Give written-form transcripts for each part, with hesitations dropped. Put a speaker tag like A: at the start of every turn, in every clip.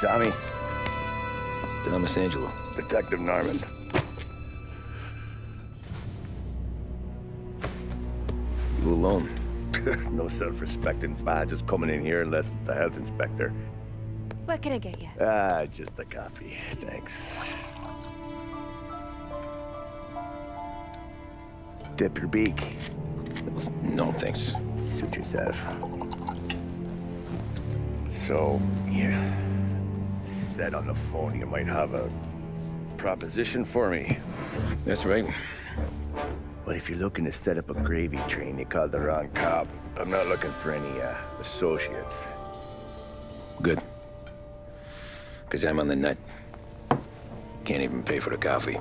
A: Tommy.
B: Thomas Angelo.
A: Detective Norman.
B: You alone?
A: No self-respecting badges coming in here unless it's the health inspector.
C: What can I get you?
A: Just a coffee, thanks. Dip your beak.
B: No, thanks.
A: Suit yourself. So, you said on the phone you might have a proposition for me.
B: That's right.
A: Well, if you're looking to set up a gravy train, you called the wrong cop. I'm not looking for any, associates.
B: Good. Because I'm on the nut. Can't even pay for the coffee.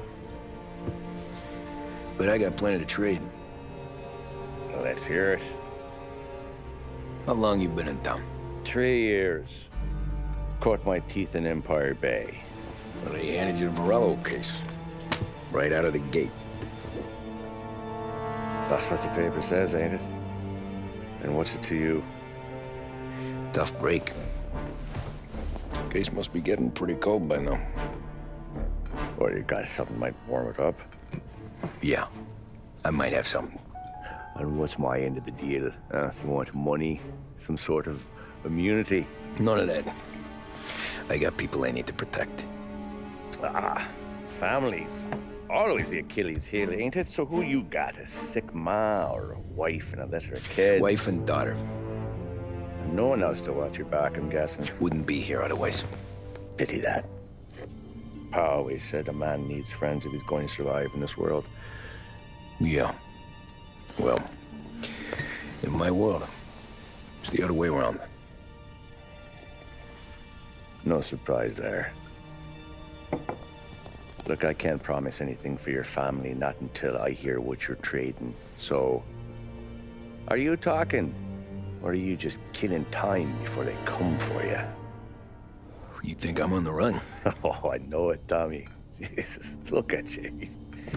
B: But I got plenty to trade.
A: Well, let's hear it.
B: How long you been in town?
A: 3 years. Caught my teeth in Empire Bay.
B: Well, they handed you the Morello case. Right out of the gate.
A: That's what the paper says, ain't it? And what's it to you?
B: Tough break. Case must be getting pretty cold by now.
A: Or you got something might warm it up?
B: Yeah, I might have something.
A: And what's my end of the deal? You want money? Some sort of immunity?
B: None of that. I got people I need to protect.
A: Families. Always the Achilles heel, ain't it? So who you got? A sick ma or a wife and a litter of kids?
B: Wife and daughter.
A: And no one else to watch your back, I'm guessing.
B: Wouldn't be here otherwise.
A: Pity that. Pa always said a man needs friends if he's going to survive in this world.
B: Yeah. Well, in my world, it's the other way around.
A: No surprise there. Look, I can't promise anything for your family, not until I hear what you're trading. So, are you talking? Or are you just killing time before they come for you?
B: You think I'm on the run?
A: Oh, I know it, Tommy. Jesus, look at you.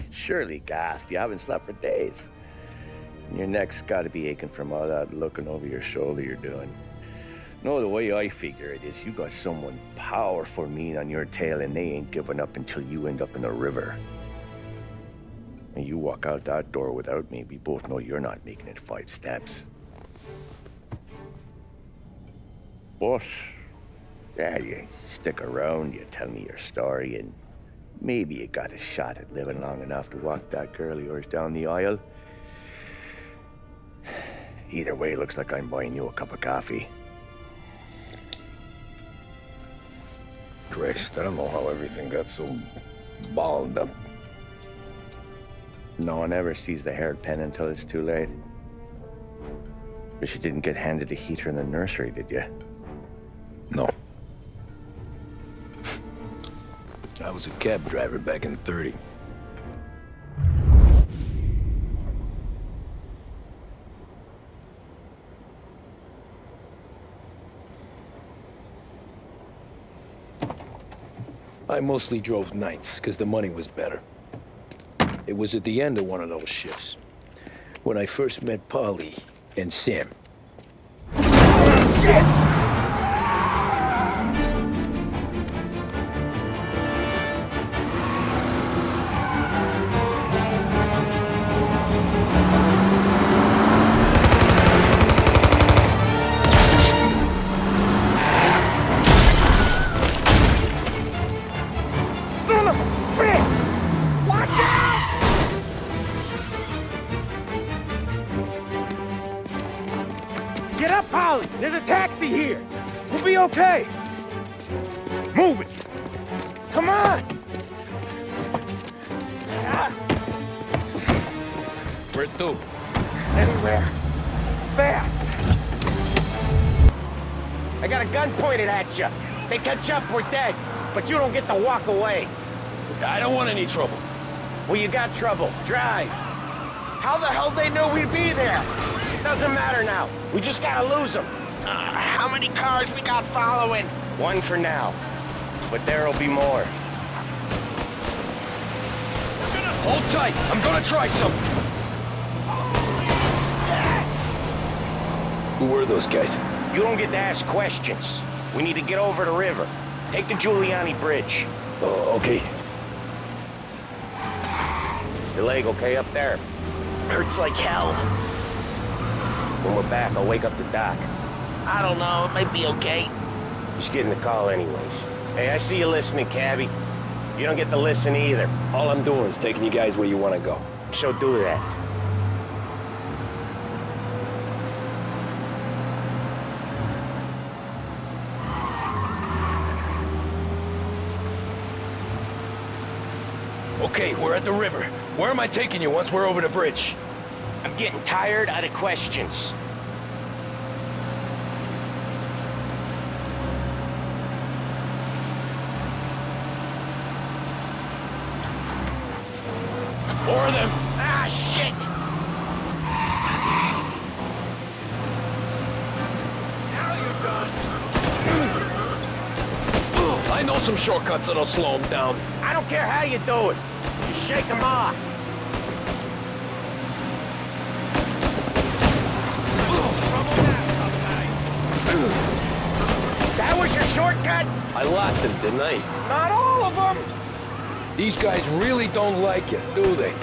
A: Surely gassed. You haven't slept for days. And your neck's got to be aching from all that looking over your shoulder you're doing. No, the way I figure it is you got someone powerful mean on your tail and they ain't giving up until you end up in the river. And you walk out that door without me, we both know you're not making it 5 steps. But, yeah, you stick around, you tell me your story, and maybe you got a shot at living long enough to walk that girl of yours down the aisle. Either way, looks like I'm buying you a cup of coffee.
B: Christ, I don't know how everything got so balled up.
A: No one ever sees the haired pen until it's too late. But you didn't get handed a heater in the nursery, did you?
B: No. I was a cab driver back in '30. I mostly drove nights, because the money was better. It was at the end of one of those shifts, when I first met Polly and Sam. Shit!
D: Get up, Polly! There's a taxi here! We'll be okay! Move it! Come on!
B: Where to?
D: Anywhere. Fast! I got a gun pointed at you. They catch up, we're dead. But you don't get to walk away.
B: I don't want any trouble.
D: Well, you got trouble. Drive. How the hell they knew we'd be there? It doesn't matter now. We just gotta lose them. How many cars we got following? One for now. But there'll be more.
B: Hold tight. I'm gonna try something. Who were those guys?
D: You don't get to ask questions. We need to get over the river. Take the Giuliani Bridge.
B: Oh, okay.
D: Your leg okay up there?
E: Hurts like hell.
D: When we're back, I'll wake up the doc.
E: I don't know, it might be okay.
D: Just getting the call anyways. Hey, I see you listening, Cabby. You don't get to listen either.
B: All I'm doing is taking you guys where you want to go.
D: So do that.
B: Okay, we're at the river. Where am I taking you once we're over the bridge?
D: I'm getting tired of the questions.
B: More of them.
E: Ah, shit!
B: I know some shortcuts that'll slow them down.
D: I don't care how you do it. Just shake them off. That was your shortcut?
B: I lost him, didn't I?
D: Not all of them.
B: These guys really don't like you, do they?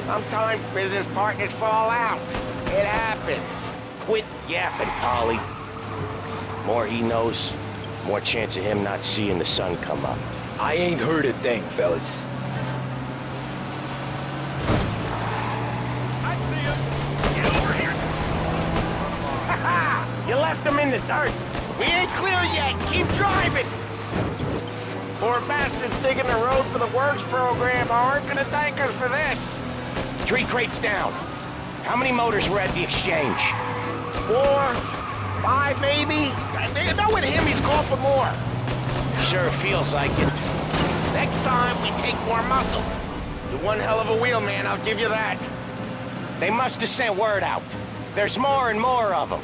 D: Sometimes business partners fall out. It happens. Quit yapping, Polly. More he knows, more chance of him not seeing the sun come up.
B: I ain't heard a thing, fellas.
D: I see him. Get over here. You left him in the dirt.
E: We ain't clear yet, keep driving! Poor bastards digging the road for the Works program aren't gonna thank us for this.
D: 3 crates down. How many motors were at the exchange?
E: 4, 5 maybe? You know with him he's called for more.
D: Sure feels like it.
E: Next time we take more muscle. You're one hell of a wheelman, I'll give you that.
D: They must have sent word out. There's more and more of them.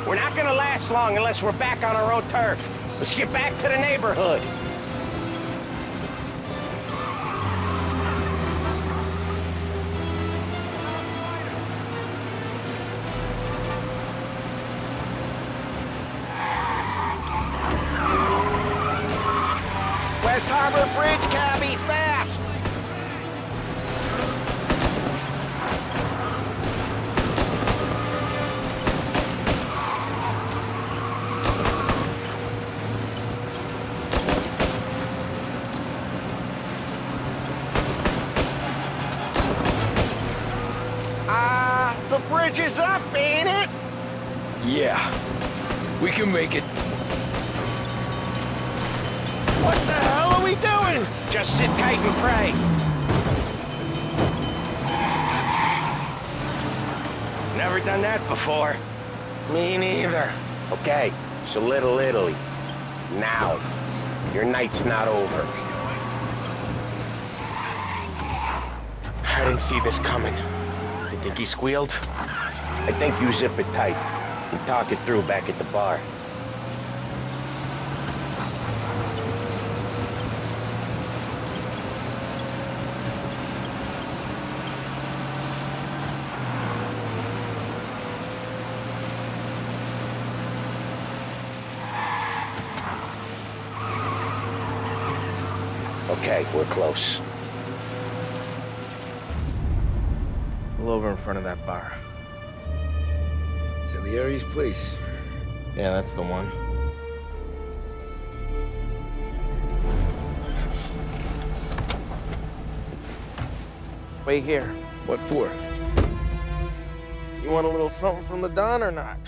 D: We're not gonna last long unless we're back on our own turf. Let's get back to the neighborhood.
E: West Harbor Bridge, cabby, fast! The bridge is up, ain't it?
B: Yeah. We can make it.
E: What the hell are we doing?
D: Just sit tight and pray. Never done that before.
E: Me neither.
D: Okay, so Little Italy. Now. Your night's not over.
E: I didn't see this coming. You think he squealed?
D: I think you zip it tight and talk it through back at the bar. Okay, we're close.
E: Pull over in front of that bar.
B: Salieri's place.
E: Yeah, that's the one. Wait here.
B: What for?
E: You want a little something from the Don or not?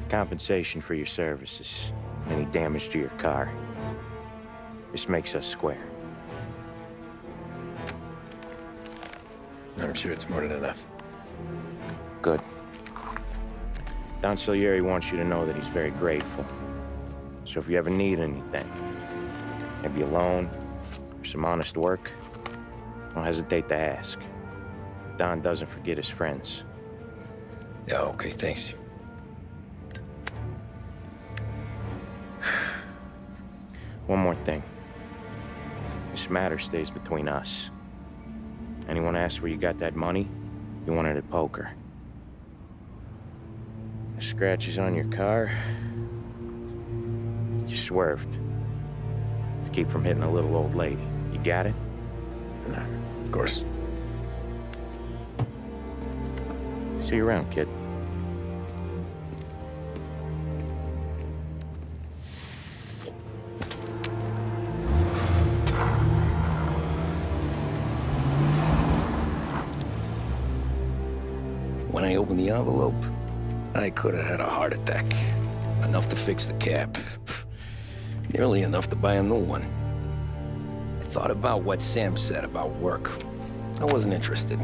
D: Compensation for your services. Any damage to your car. This makes us square.
B: I'm sure it's more than enough.
D: Good. Don Salieri wants you to know that he's very grateful. So if you ever need anything, maybe a loan or some honest work, don't hesitate to ask. Don doesn't forget his friends.
B: Yeah, okay, thanks.
D: One more thing. This matter stays between us. Anyone asks where you got that money, you won it at poker. The scratches on your car, you swerved to keep from hitting a little old lady. You got it?
B: Of course.
D: See you around, kid.
B: When I opened the envelope, I could have had a heart attack. Enough to fix the cap. Nearly enough to buy a new one. I thought about what Sam said about work. I wasn't interested.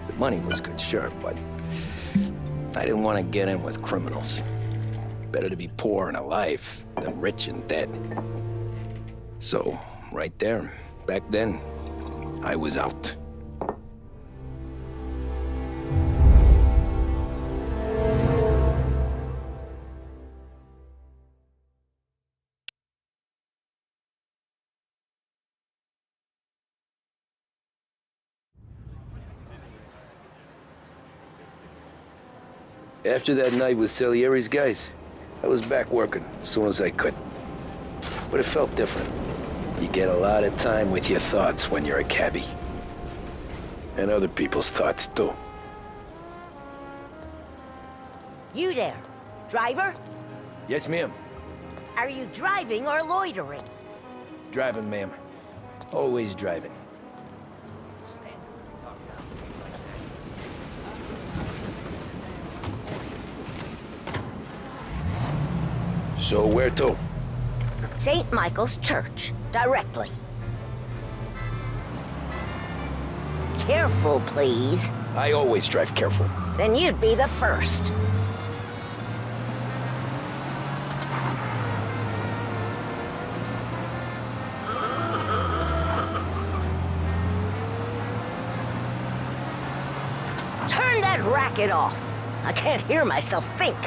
B: The money was good, sure, but I didn't want to get in with criminals. Better to be poor and alive than rich and dead. So, right there, back then, I was out. After that night with Salieri's guys, I was back working as soon as I could. But it felt different. You get a lot of time with your thoughts when you're a cabbie. And other people's thoughts, too.
F: You there, driver?
B: Yes, ma'am.
F: Are you driving or loitering?
B: Driving, ma'am. Always driving. So where to?
F: St. Michael's Church, directly. Careful, please.
B: I always drive careful.
F: Then you'd be the first. Turn that racket off. I can't hear myself think.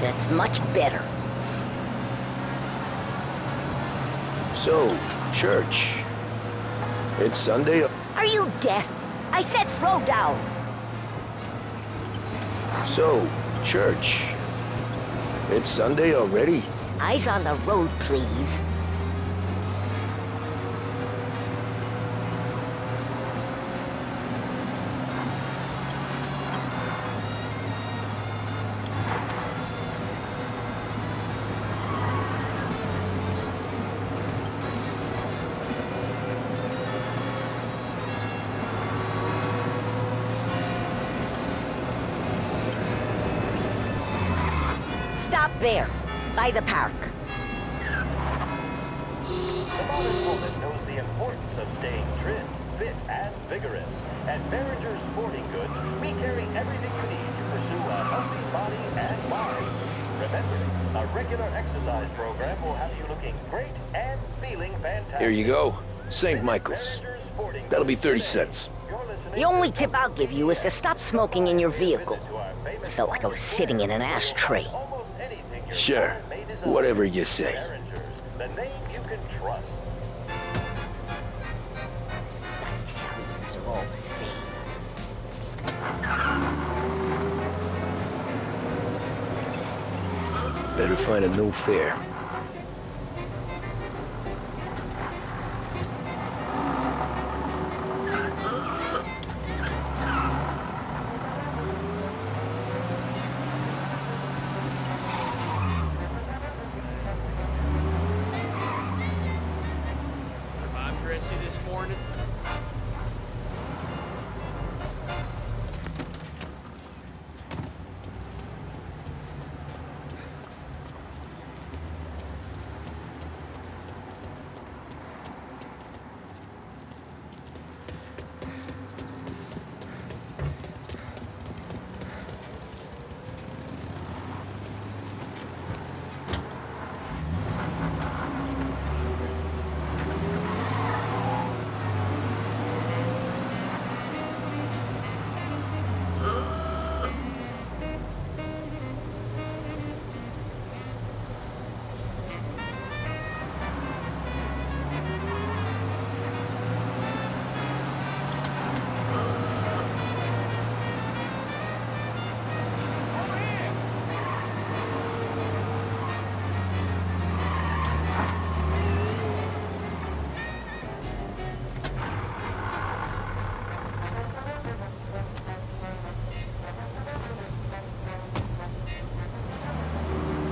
F: That's much better.
B: So, church. It's Sunday.
F: Are you deaf? I said slow down.
B: So, church. It's Sunday already?
F: Eyes on the road, please. Stop there, by the park.
G: The modern woman knows the importance of staying trim, fit, and vigorous. At Behringer Sporting Goods, we carry everything you need to pursue a healthy body and mind. Remember, a regular exercise program will have you looking great and feeling fantastic.
B: Here you go. St. Michael's. That'll be 30 cents.
F: The only tip I'll give you is to stop smoking in your vehicle. I felt like I was sitting in an ashtray.
B: Sure. Whatever you say.
G: The name you can trust.
F: These Italians are all the same.
B: Better find a new fare.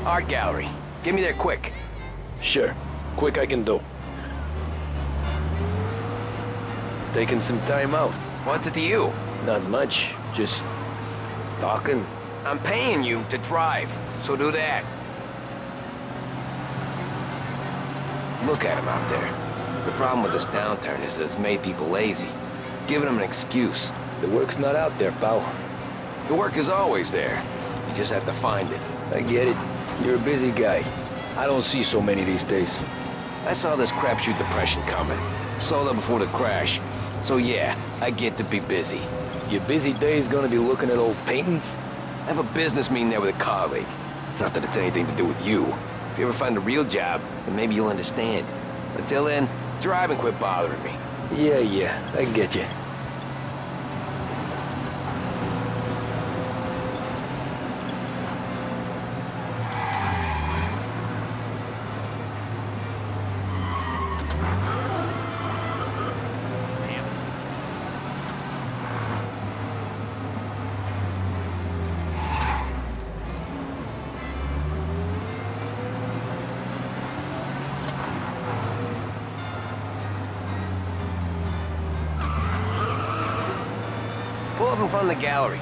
D: Art gallery. Get me there quick.
B: Sure. Quick I can do. Taking some time out.
D: What's it to you?
B: Not much. Just talking.
D: I'm paying you to drive, so do that. Look at him out there. The problem with this downturn is that it's made people lazy. Giving them an excuse.
B: The work's not out there, pal.
D: The work is always there. You just have to find it.
B: I get it. You're a busy guy. I don't see so many these days.
D: I saw this crapshoot depression coming. Sold it before the crash. So yeah, I get to be busy.
B: Your busy day's gonna be looking at old paintings?
D: I have a business meeting there with a colleague. Not that it's anything to do with you. If you ever find a real job, then maybe you'll understand. Until then, drive and quit bothering me.
B: Yeah, I get you.
D: Pull up in front of the gallery.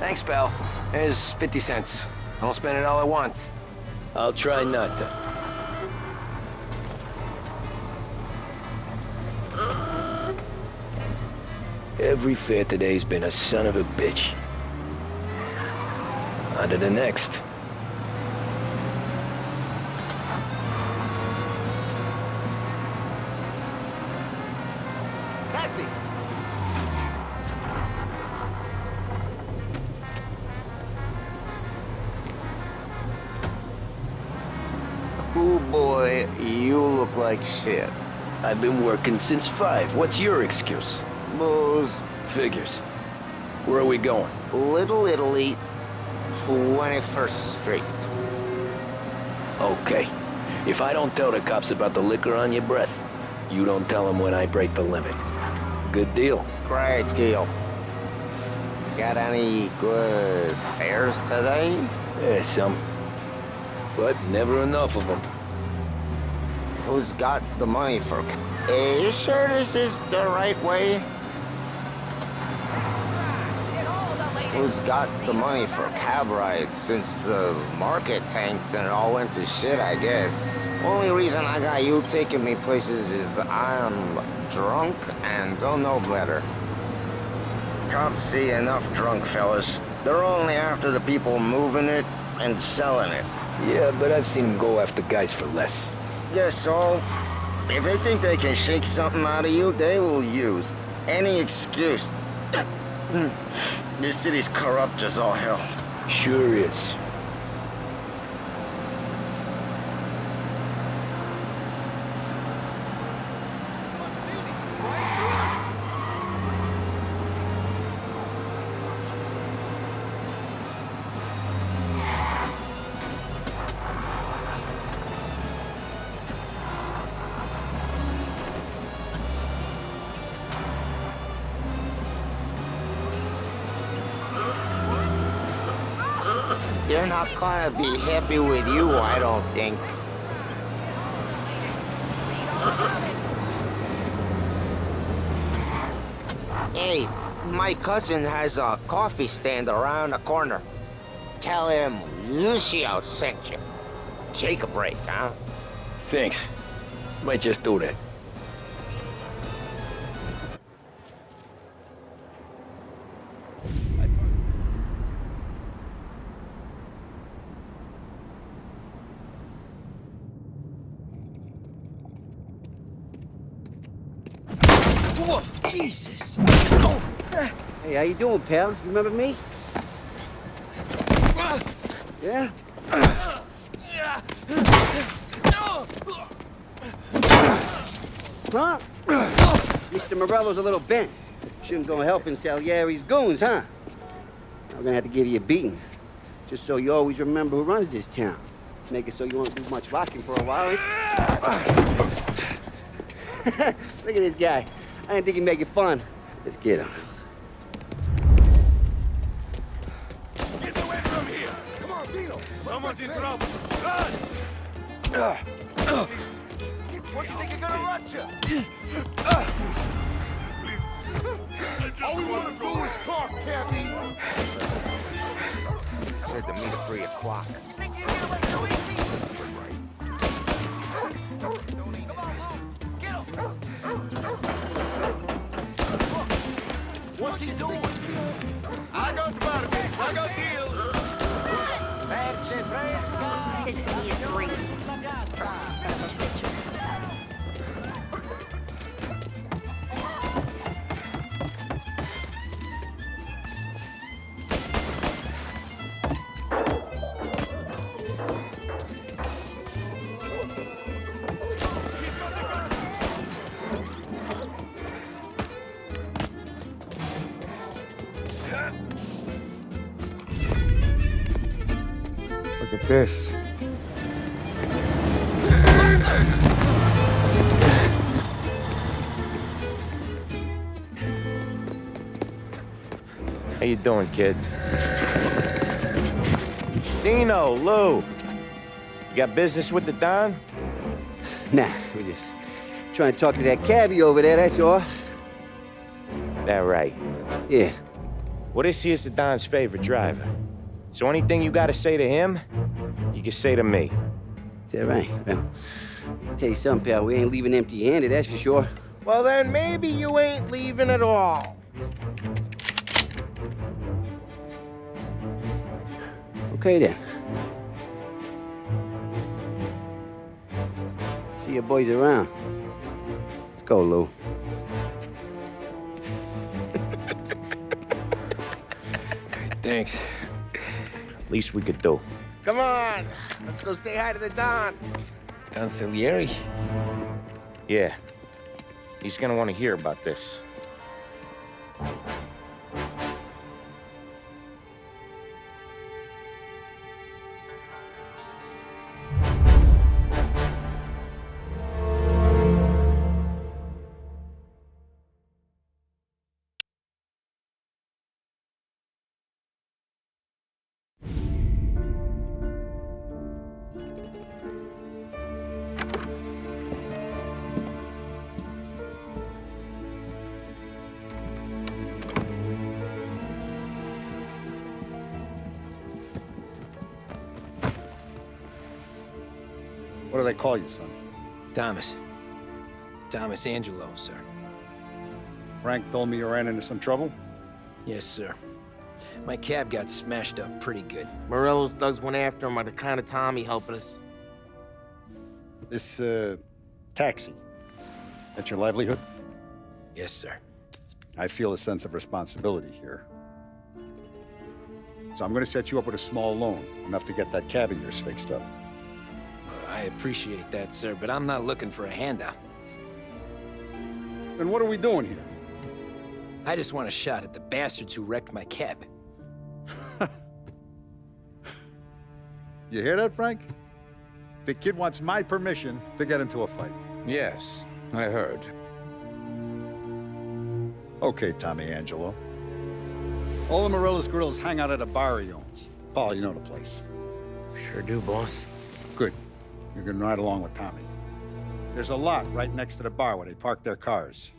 D: Thanks, pal. There's 50 cents. I won't spend it all at once.
B: I'll try not to. Every fare today's been a son of a bitch. On to the next.
E: Taxi!
H: Ooh boy, you look like shit.
B: I've been working since 5. What's your excuse?
H: Booze.
B: Figures. Where are we going?
H: Little Italy, 21st Street.
B: Okay. If I don't tell the cops about the liquor on your breath, you don't tell them when I break the limit. Good deal.
H: Great deal. Got any good fares today?
B: Yeah, some. But never enough of them.
H: Who's got the money for... you sure this is the right way? Who's got the money for cab rides since the market tanked and it all went to shit, I guess? Only reason I got you taking me places is I'm drunk and don't know better. Cops see enough drunk fellas. They're only after the people moving it and selling it.
B: Yeah, but I've seen them go after guys for less.
H: Guess so. If they think they can shake something out of you, they will use any excuse. This city's corrupt as all hell.
B: Sure is.
H: They're not gonna be happy with you, I don't think. Hey, my cousin has a coffee stand around the corner. Tell him Lucio sent you. Take a break, huh?
B: Thanks. Might just do that.
I: Whoa, Jesus!
J: Hey, how you doing, pal? You remember me? Yeah? Huh? Mr. Morello's a little bent. Shouldn't go helping Salieri's goons, huh? I'm gonna have to give you a beating. Just so you always remember who runs this town. Make it so you won't do much rocking for a while. Look at this guy. I didn't think he'd make it fun. Let's get him.
E: Car's in trouble. Run!
D: What do you think you're gonna run to?
E: I just want to go with car, Cabby.
H: Said to meet at 3 o'clock.
D: What's he doing?
E: I got the Barbies. I got deals.
F: He said to me at 3. Son of a bitch.
H: Look at this.
A: How you doing, kid? Dino, Lou. You got business with the Don?
J: Nah, we're just trying to talk to that cabbie over there, that's all.
A: That right.
J: Yeah.
A: Well, this here's the Don's favorite driver. So anything you gotta say to him, you can say to me.
J: Is that right? Well, I'll tell you something, pal. We ain't leaving empty-handed, that's for sure.
D: Well, then maybe you ain't leaving at all.
J: Okay, then. See your boys around. Let's go, Lou.
B: Thanks.
A: Least we could do.
D: Come on, let's go say hi to the Don.
B: Don Salieri?
A: Yeah. He's gonna want to hear about this.
K: What do they call you, son?
B: Thomas. Thomas Angelo, sir.
K: Frank told me you ran into some trouble?
B: Yes, sir. My cab got smashed up pretty good.
D: Morello's thugs went after him by the kind of Tommy helping us.
K: This, taxi. That's your livelihood?
B: Yes, sir.
K: I feel a sense of responsibility here. So I'm gonna set you up with a small loan, enough to get that cab of yours fixed up.
B: I appreciate that, sir, but I'm not looking for a handout.
K: Then what are we doing here?
B: I just want a shot at the bastards who wrecked my cab.
K: You hear that, Frank? The kid wants my permission to get into a fight.
L: Yes, I heard.
K: Okay, Tommy Angelo. All the Morella's grills hang out at a bar he owns. Paul, you know the place.
D: Sure do, boss.
K: Good. You can ride along with Tommy. There's a lot right next to the bar where they park their cars.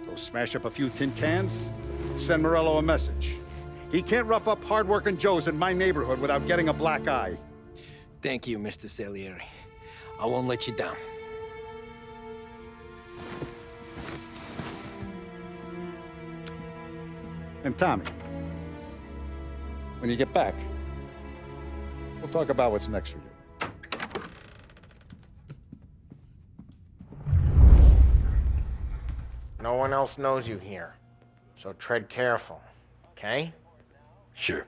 K: Go smash up a few tin cans, send Morello a message. He can't rough up hard-working Joes in my neighborhood without getting a black eye.
B: Thank you, Mr. Salieri. I won't let you down.
K: And Tommy, when you get back, we'll talk about what's next for you.
D: No one else knows you here, so tread careful, okay?
B: Sure.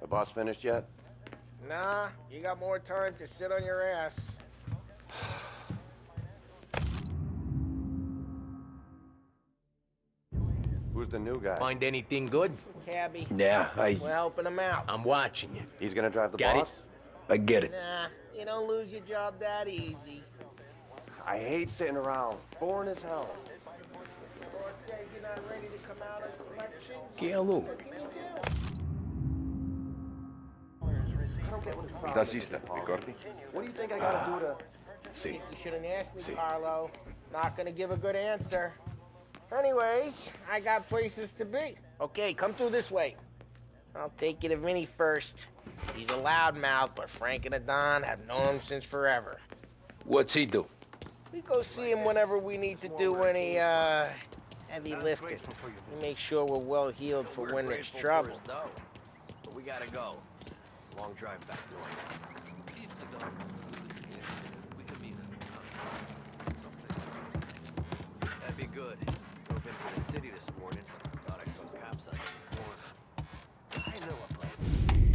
M: The boss finished yet?
D: Nah, you got more time to sit on your ass.
M: Who's the new guy?
D: Find anything good? Cabby.
B: Yeah,
D: We're helping him out.
B: I'm watching you.
M: He's gonna drive the
B: Got
M: boss?
B: it? I get it.
D: Nah, you don't lose your job that easy.
M: I hate sitting around. Boring as hell.
D: Boss says you're not ready to come out of collections.
B: Get a look.
D: What can you do?
M: ¿Estás lista, Ricordi?
E: What do you think I gotta do to...
A: See.
E: You shouldn't ask me,
A: See.
E: Carlo. Not gonna give a good answer. Anyways, I got places to be. Okay, come through this way. I'll take you to Vinny first. He's a loudmouth, but Frank and the Don have known him since forever.
B: What's he do?
E: We go see him whenever we need to do any, heavy lifting. We make sure we're well healed for when there's trouble.
B: But we gotta go. Long drive back north. That'd be good. Drove into the city this morning. Thought I saw cops on the corner. I know a place.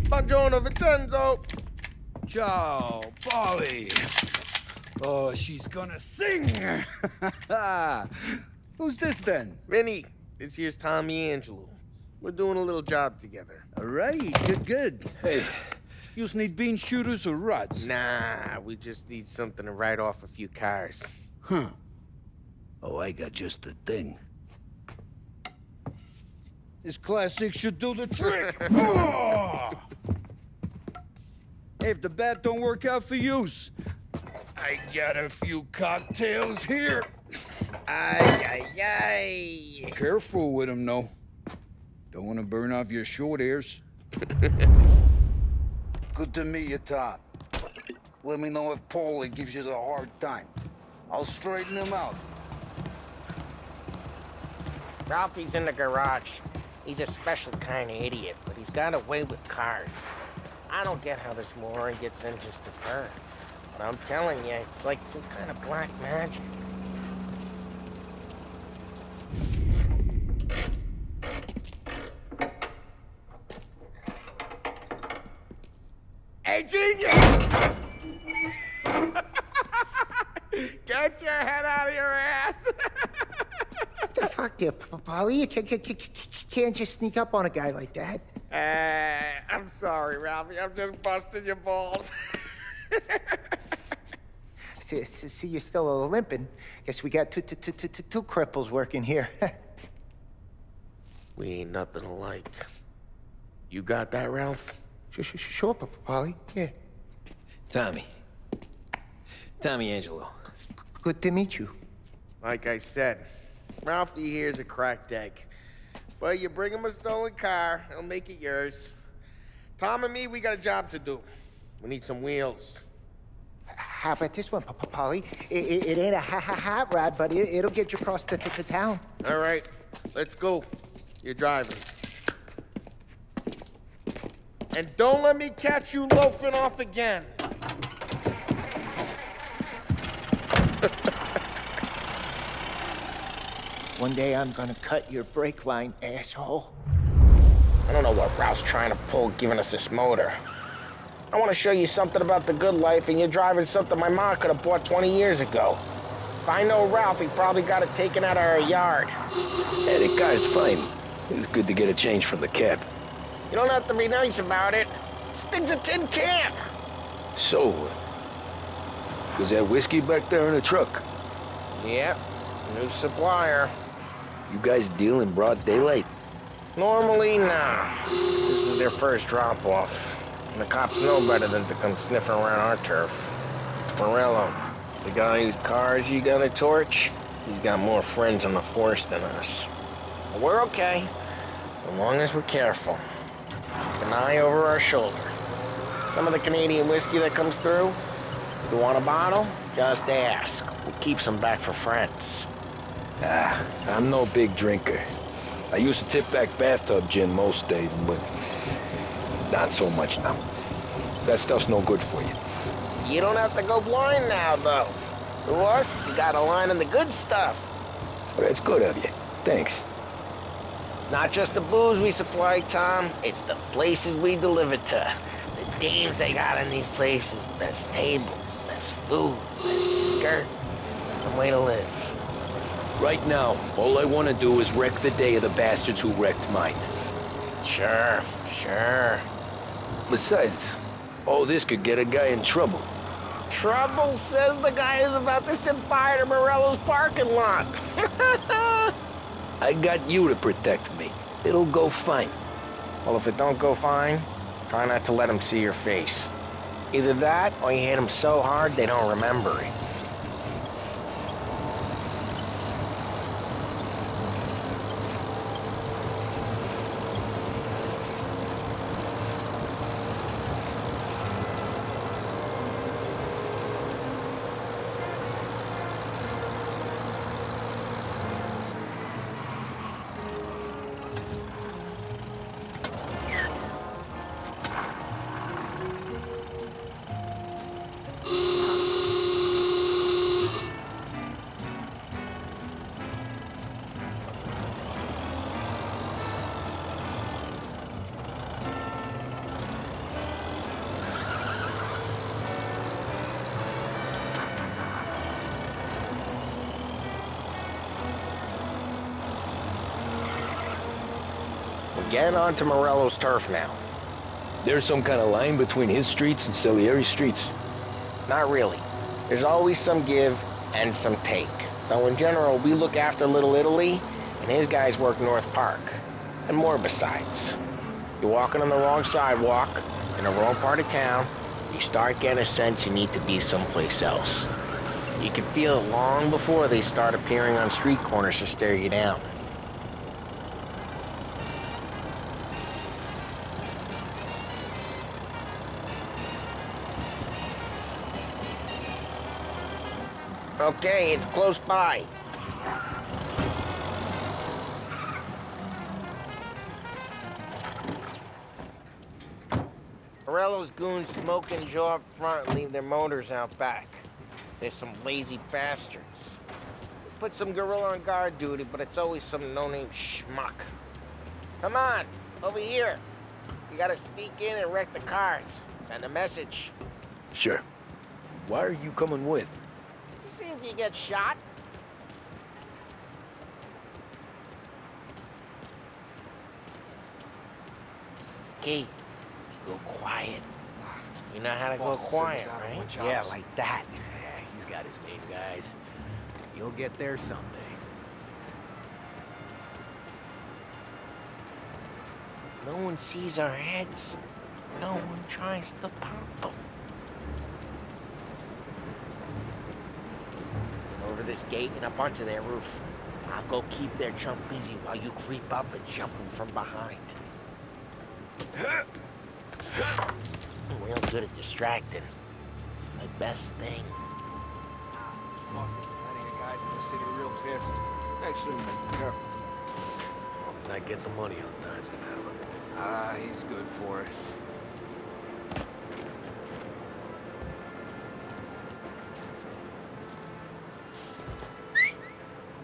E: Buongiorno, Vincenzo!
I: Ciao, Polly. Oh, she's gonna sing. Who's this then?
E: Vinny, this here's Tommy Angelo. We're doing a little job together.
I: All right, good. Hey, you need bean shooters or rods?
E: Nah, we just need something to write off a few cars.
I: Huh. Oh, I got just the thing. This classic should do the trick. Oh! Hey, if the bat don't work out for yous, I got a few cocktails here.
E: Ay.
I: Careful with them, though. Don't want to burn off your short hairs. Good to meet you, Tom. Let me know if Paulie gives you the hard time. I'll straighten him out.
E: Ralphie's in the garage. He's a special kind of idiot, but he's got a way with cars. I don't get how this moron gets engines to burn. But I'm telling you, it's like some kind of black magic. Hey, genius! Get your head out of your ass!
N: What the fuck there, Polly? You can't just sneak up on a guy like that.
E: I'm sorry, Ralphie. I'm just busting your balls.
N: See, you're still limping. Guess we got two cripples working here.
E: We ain't nothing alike. You got that, Ralph?
N: Sure, Polly. Yeah.
B: Tommy Angelo.
N: Good to meet you.
E: Like I said, Ralphie here's a cracked egg. But you bring him a stolen car, he'll make it yours. Tom and me, we got a job to do. We need some wheels.
N: How about this one, Polly? It ain't a hot rod, but it'll get you across to town.
E: All right, let's go. You're driving. And don't let me catch you loafing off again.
N: One day I'm gonna cut your brake line, asshole.
E: I don't know what Ralph's trying to pull giving us this motor. I want to show you something about the good life, and you're driving something my mom could have bought 20 years ago. If I know Ralph, he probably got it taken out of our yard.
B: Hey, the car's fine. It's good to get a change from the cab.
E: You don't have to be nice about it. This thing's a tin can.
B: So, was that whiskey back there in the truck?
E: Yep, new supplier.
B: You guys deal in broad daylight?
E: Normally, nah. This was their first drop-off. And the cops know better than to come sniffing around our turf. Morello, the guy whose cars you got a torch, he's got more friends on the force than us. But we're okay, so long as we're careful. Keep an eye over our shoulder. Some of the Canadian whiskey that comes through, if you want a bottle, just ask. We'll keep some back for friends.
B: I'm no big drinker. I used to tip back bathtub gin most days, but not so much now. That stuff's no good for you.
E: You don't have to go blind now, though. To us, you got a line on the good stuff.
B: Well, that's good of you. Thanks.
E: Not just the booze we supply, Tom. It's the places we deliver to. The dames they got in these places. There's tables, there's food, there's skirt. Some way to live.
B: Right now, all I want to do is wreck the day of the bastards who wrecked mine.
E: Sure.
B: Besides, all this could get a guy in trouble.
E: Trouble, says the guy who's about to set fire to Morello's parking lot.
B: I got you to protect me. It'll go fine.
E: Well, if it don't go fine, try not to let him see your face. Either that, or you hit them so hard they don't remember it. We're getting onto Morello's turf now.
B: There's some kind of line between his streets and Salieri's streets?
E: Not really. There's always some give and some take. Though in general, we look after Little Italy, and his guys work North Park. And more besides. You're walking on the wrong sidewalk, in the wrong part of town, you start getting a sense you need to be someplace else. You can feel it long before they start appearing on street corners to stare you down. Okay, it's close by. Morello's goons smoke and jaw up front and leave their motors out back. They're some lazy bastards. Put some gorilla on guard duty, but it's always some no-name schmuck. Come on, over here. You gotta sneak in and wreck the cars. Send a message.
B: Sure. Why are you coming with?
E: To see if you get shot. Key, you go quiet. You know how to go quiet, right?
O: Yeah, like that. Yeah, he's got his main guys. You'll get there someday.
E: No one sees our heads. No one tries to pop them. Over this gate and up onto their roof. I'll go keep their chump busy while you creep up and jump them from behind. I'm real good at distracting. It's my best thing.
M: Boss got plenty of guys in the city real pissed. Actually, careful. As long as I get the money on time. Ah, he's good for it.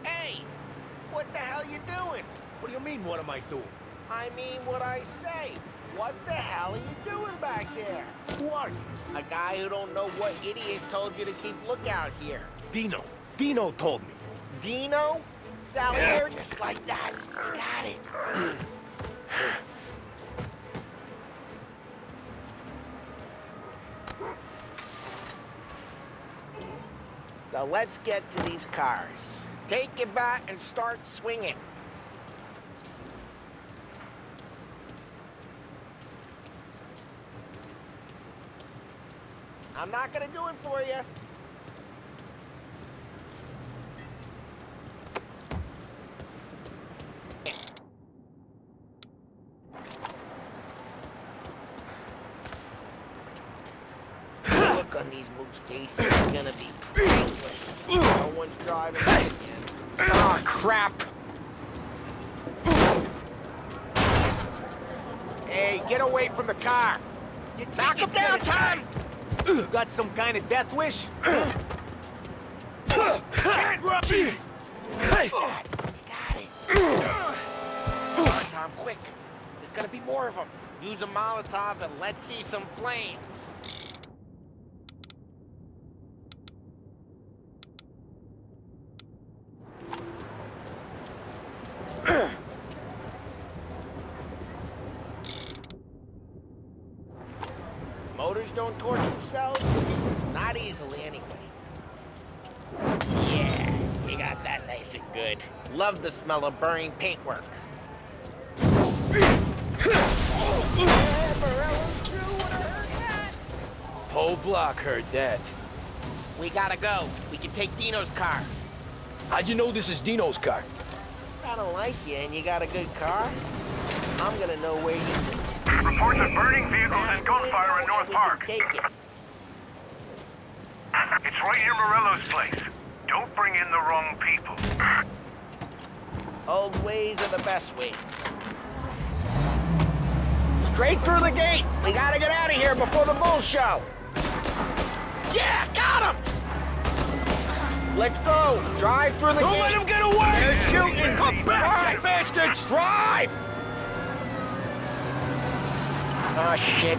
E: Hey! What the hell you doing?
M: What do you mean, what am I doing?
E: I mean what I say. What the hell are you doing back there?
M: Who are you?
E: A guy who don't know what idiot told you to keep lookout here.
M: Dino. Dino told me.
E: Dino? Salieri? Just like that. You got it. So let's get to these cars. Take your bat and start swinging. I'm not gonna do it for you. Look on these moves' faces is gonna be priceless. No one's driving again. Oh, crap!
O: Hey, get away from the car!
E: Knock him down, Tom!
O: You got some kind of death wish? Can't run! Jesus!
E: You got it. Come on, Tom, quick. There's gonna be more of them. Use a Molotov and let's see some flames. Motors don't torch themselves? Not easily, anyway. Yeah, you got that nice and good. Love the smell of burning paintwork. Yeah, Morello's crew would have heard that.
B: Whole block heard that.
D: We gotta go. We can take Dino's car.
B: How'd you know this is Dino's car?
D: I don't like you and you got a good car. I'm gonna know where you...
P: Reports of burning vehicles and gunfire in North Park.
D: Take it.
P: It's right near Morello's place. Don't bring in the wrong people.
D: Old ways are the best ways. Straight through the gate. We gotta get out of here before the bull show. Yeah, got him! Let's go. Drive through the gate.
B: Don't let him get away!
D: They're shooting.
B: Come back, you bastards!
D: Drive! Oh, shit.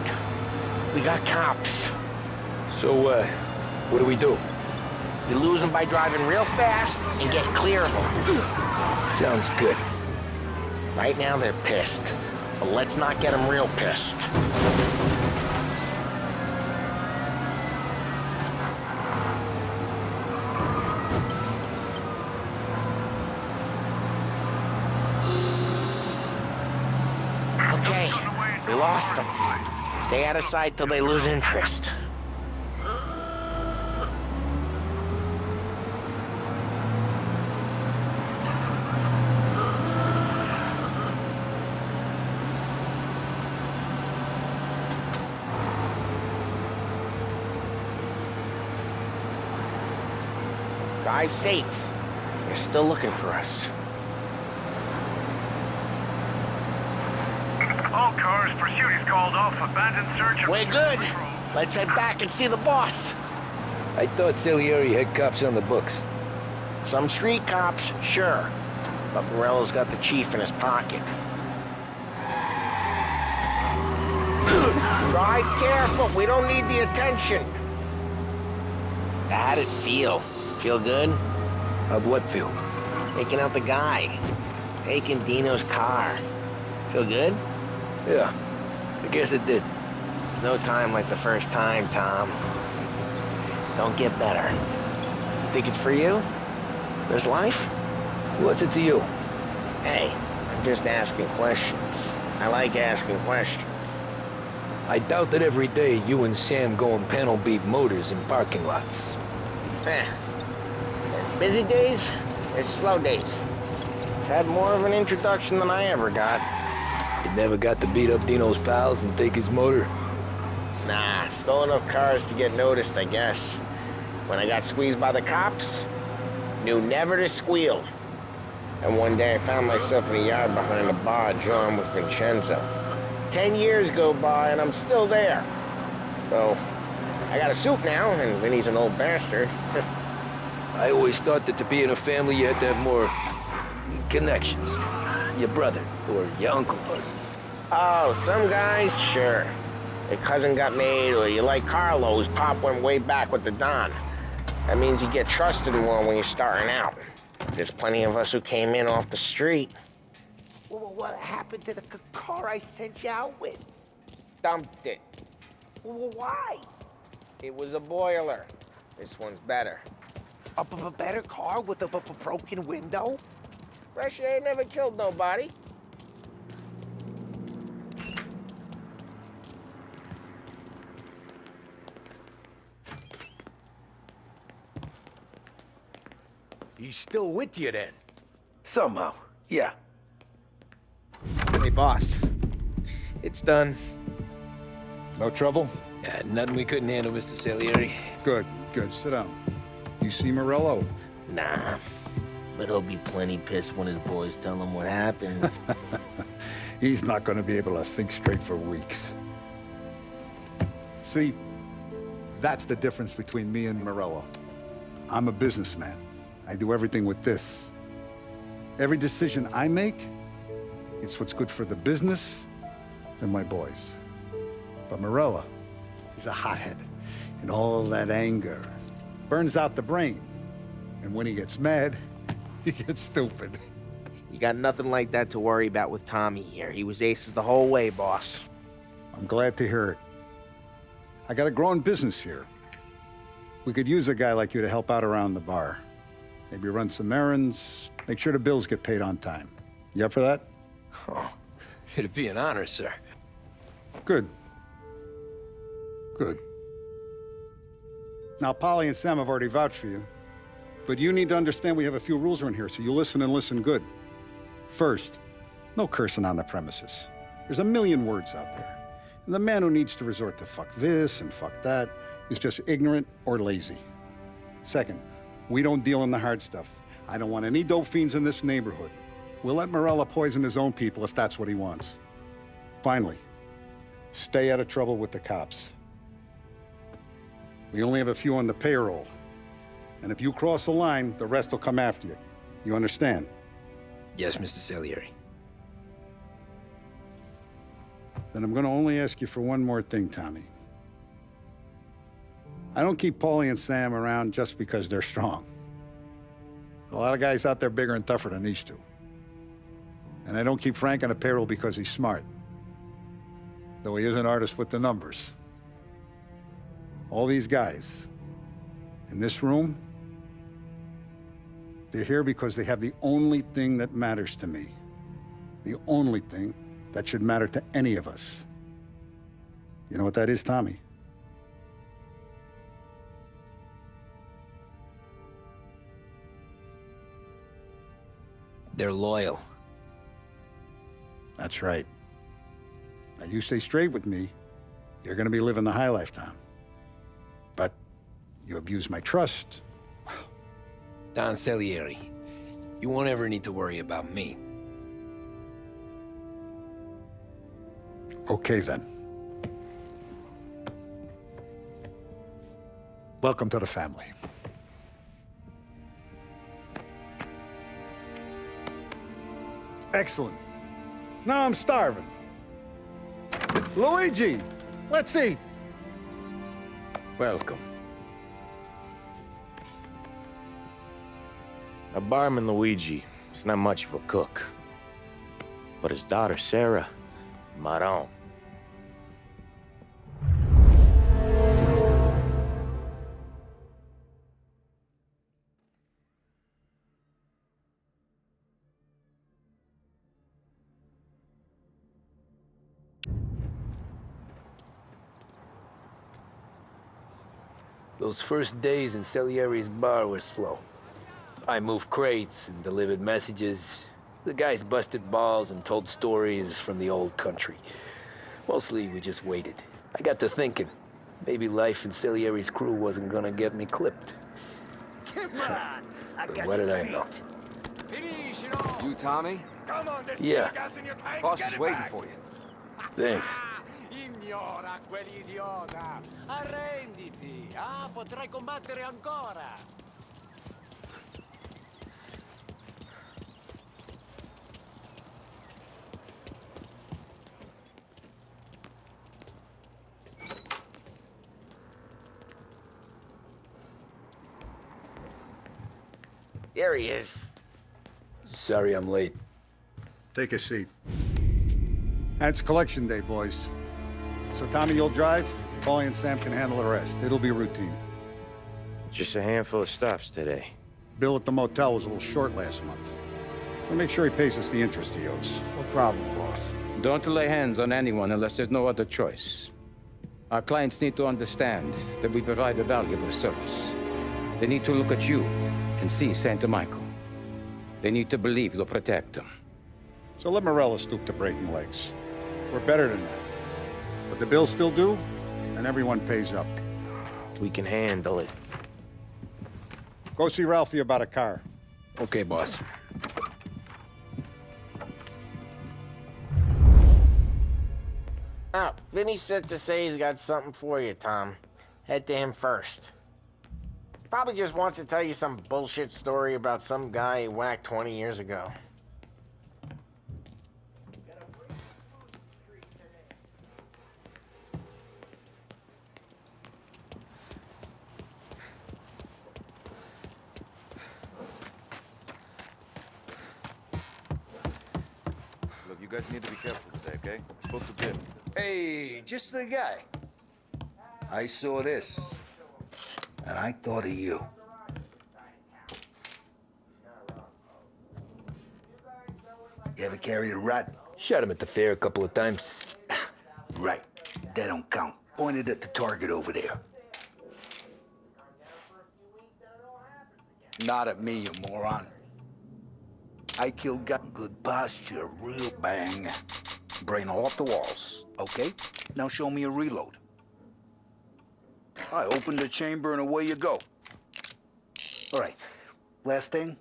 D: We got cops.
B: So, what do we do?
D: You lose them by driving real fast and get clear of them.
B: Sounds good.
D: Right now, they're pissed. But let's not get them real pissed. Okay, we lost them. Stay out of sight till they lose interest. Drive safe. They're still looking for us.
P: All cars, pursuit is called off. Abandoned search.
D: We're good. Let's head back and see the boss.
B: I thought Salieri had cops on the books.
D: Some street cops, sure. But Morello's got the chief in his pocket. Drive careful. We don't need the attention. How'd it feel? Feel good?
B: How'd what feel?
D: Taking out the guy. Taking Dino's car. Feel good?
B: Yeah, I guess it did.
D: There's no time like the first time, Tom. Don't get better. You think it's for you? This life?
B: What's it to you?
D: Hey, I'm just asking questions. I like asking questions.
B: I doubt that every day you and Sam go and panel beat motors in parking lots.
D: There's busy days, there's slow days. I've had more of an introduction than I ever got.
B: You never got to beat up Dino's pals and take his motor?
D: Nah, stole enough cars to get noticed, I guess. When I got squeezed by the cops, knew never to squeal. And one day I found myself in a yard behind a bar drawn with Vincenzo. 10 years go by and I'm still there. So, I got a suit now, and Vinny's an old bastard.
B: I always thought that to be in a family you had to have more connections. Your brother, or your uncle, or...
D: Oh, some guys, sure. Your cousin got made, or you like Carlo's pop went way back with the Don. That means you get trusted more when you're starting out. There's plenty of us who came in off the street.
N: Well, what happened to the car I sent you out with?
D: Dumped it.
N: Well, why?
D: It was a boiler. This one's better.
N: A better car with a broken window?
D: Fresh air never killed nobody.
O: He's still with you then?
B: Somehow, yeah.
M: Hey, boss. It's done.
K: No trouble?
B: Yeah, nothing we couldn't handle, Mr. Salieri.
K: Good, good. Sit down. You see Morello?
E: Nah. But he'll be plenty pissed when his boys tell him what happened.
K: He's not going to be able to think straight for weeks. See, that's the difference between me and Morello. I'm a businessman. I do everything with this. Every decision I make, it's what's good for the business and my boys. But Morello, he's a hothead. And all that anger burns out the brain. And when he gets mad, he gets stupid.
E: You got nothing like that to worry about with Tommy here. He was aces the whole way, boss.
K: I'm glad to hear it. I got a growing business here. We could use a guy like you to help out around the bar. Maybe run some errands, make sure the bills get paid on time. You up for that?
B: Oh, it'd be an honor, sir.
K: Good. Good. Now, Polly and Sam have already vouched for you, but you need to understand we have a few rules around here, so you listen and listen good. First, no cursing on the premises. There's a million words out there. And the man who needs to resort to fuck this and fuck that is just ignorant or lazy. Second, we don't deal in the hard stuff. I don't want any dope fiends in this neighborhood. We'll let Morella poison his own people if that's what he wants. Finally, stay out of trouble with the cops. We only have a few on the payroll. And if you cross the line, the rest will come after you. You understand?
B: Yes, Mr. Salieri.
K: Then I'm gonna only ask you for one more thing, Tommy. I don't keep Paulie and Sam around just because they're strong. A lot of guys out there bigger and tougher than these two. And I don't keep Frank on the payroll because he's smart. Though he is an artist with the numbers. All these guys in this room, they're here because they have the only thing that matters to me. The only thing that should matter to any of us. You know what that is, Tommy?
B: They're loyal.
K: That's right. Now, you stay straight with me, you're gonna be living the high life, Tom. But you abuse my trust.
B: Don Salieri, you won't ever need to worry about me.
K: Okay, then. Welcome to the family. Excellent. Now I'm starving. Luigi, let's eat.
A: Welcome. A barman Luigi is not much of a cook. But his daughter Sarah, Maron.
B: Those first days in Salieri's bar were slow. I moved crates and delivered messages. The guys busted balls and told stories from the old country. Mostly, we just waited. I got to thinking, maybe life in Salieri's crew wasn't gonna get me clipped.
O: Come on!
B: But what did I know?
M: You Tommy?
P: Come on, there's
B: Yeah.
P: gas in your tank.
M: Boss
P: Get
M: is
P: it
M: waiting
P: back.
M: for you.
B: Thanks.
P: Ignora quell'idiota. Arrenditi. Potrai combattere ancora.
E: There he is.
B: Sorry I'm late.
K: Take a seat. And it's collection day, boys. So Tommy, you'll drive. Paulie and Sam can handle the rest. It'll be routine.
A: Just a handful of stops today.
K: Bill at the motel was a little short last month. So make sure he pays us the interest he owes.
J: No problem, boss.
L: Don't lay hands on anyone unless there's no other choice. Our clients need to understand that we provide a valuable service. They need to look at you and see Santa Michael. They need to believe you'll protect them.
K: So let Morella stoop to breaking legs. We're better than that. But the bills still due, and everyone pays up.
A: We can handle it.
K: Go see Ralphie about a car.
B: Okay, boss.
E: Oh, Vinny said to say he's got something for you, Tom. Head to him first. Probably just wants to tell you some bullshit story about some guy he whacked 20 years ago.
Q: Look, you guys need to be careful today, okay? I spoke to Jim.
I: Hey, just the guy. I saw this, and I thought of you. You ever carried a rat?
B: Shot him at the fair a couple of times.
I: Right. That don't count. Pointed at the target over there. Not at me, you moron. I killed got good posture, real bang. Brain all off the walls, okay? Now show me a reload. I open the chamber and away you go. All right, last thing,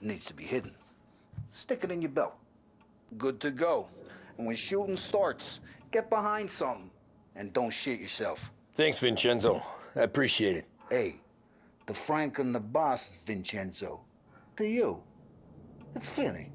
I: needs to be hidden. Stick it in your belt. Good to go. And when shooting starts, get behind something and don't shit yourself.
B: Thanks, Vincenzo. I appreciate it.
I: Hey, the Frank and the boss is Vincenzo. To you, it's Finny.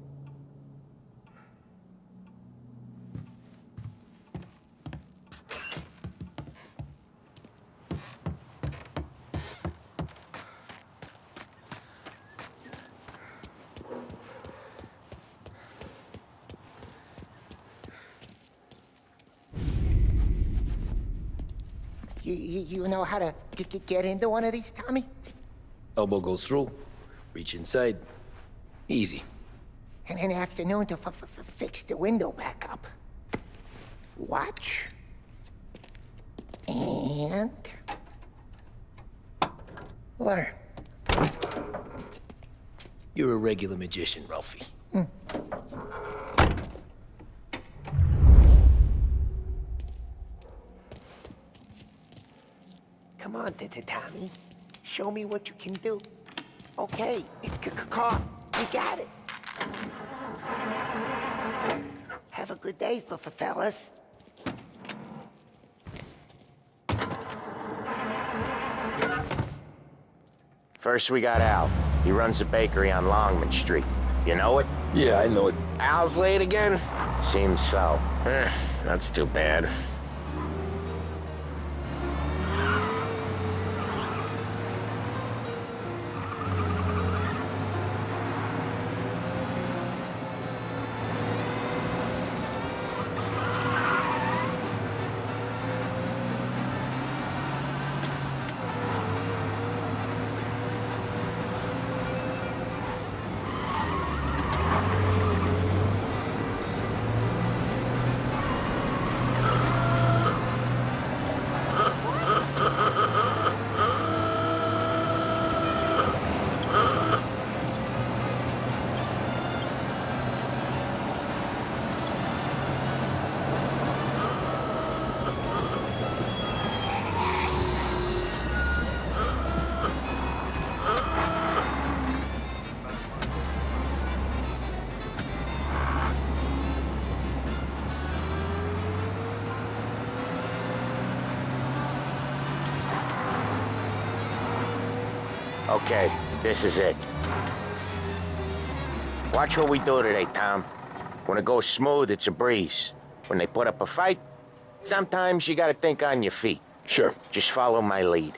N: You know how to get into one of these, Tommy?
B: Elbow goes through. Reach inside. Easy.
N: And an afternoon to fix the window back up. Watch. And... learn.
B: You're a regular magician, Ralphie.
N: Come on, Tommy. Show me what you can do. Okay, it's car. You got it. Have a good day, fellas.
D: First we got Al. He runs a bakery on Longman Street. You know it?
B: Yeah, I know it.
E: Al's late again?
D: Seems so.
E: That's too bad.
D: Okay, this is it. Watch what we do today, Tom. When it goes smooth, it's a breeze. When they put up a fight, sometimes you gotta think on your feet.
B: Sure.
D: Just follow my lead.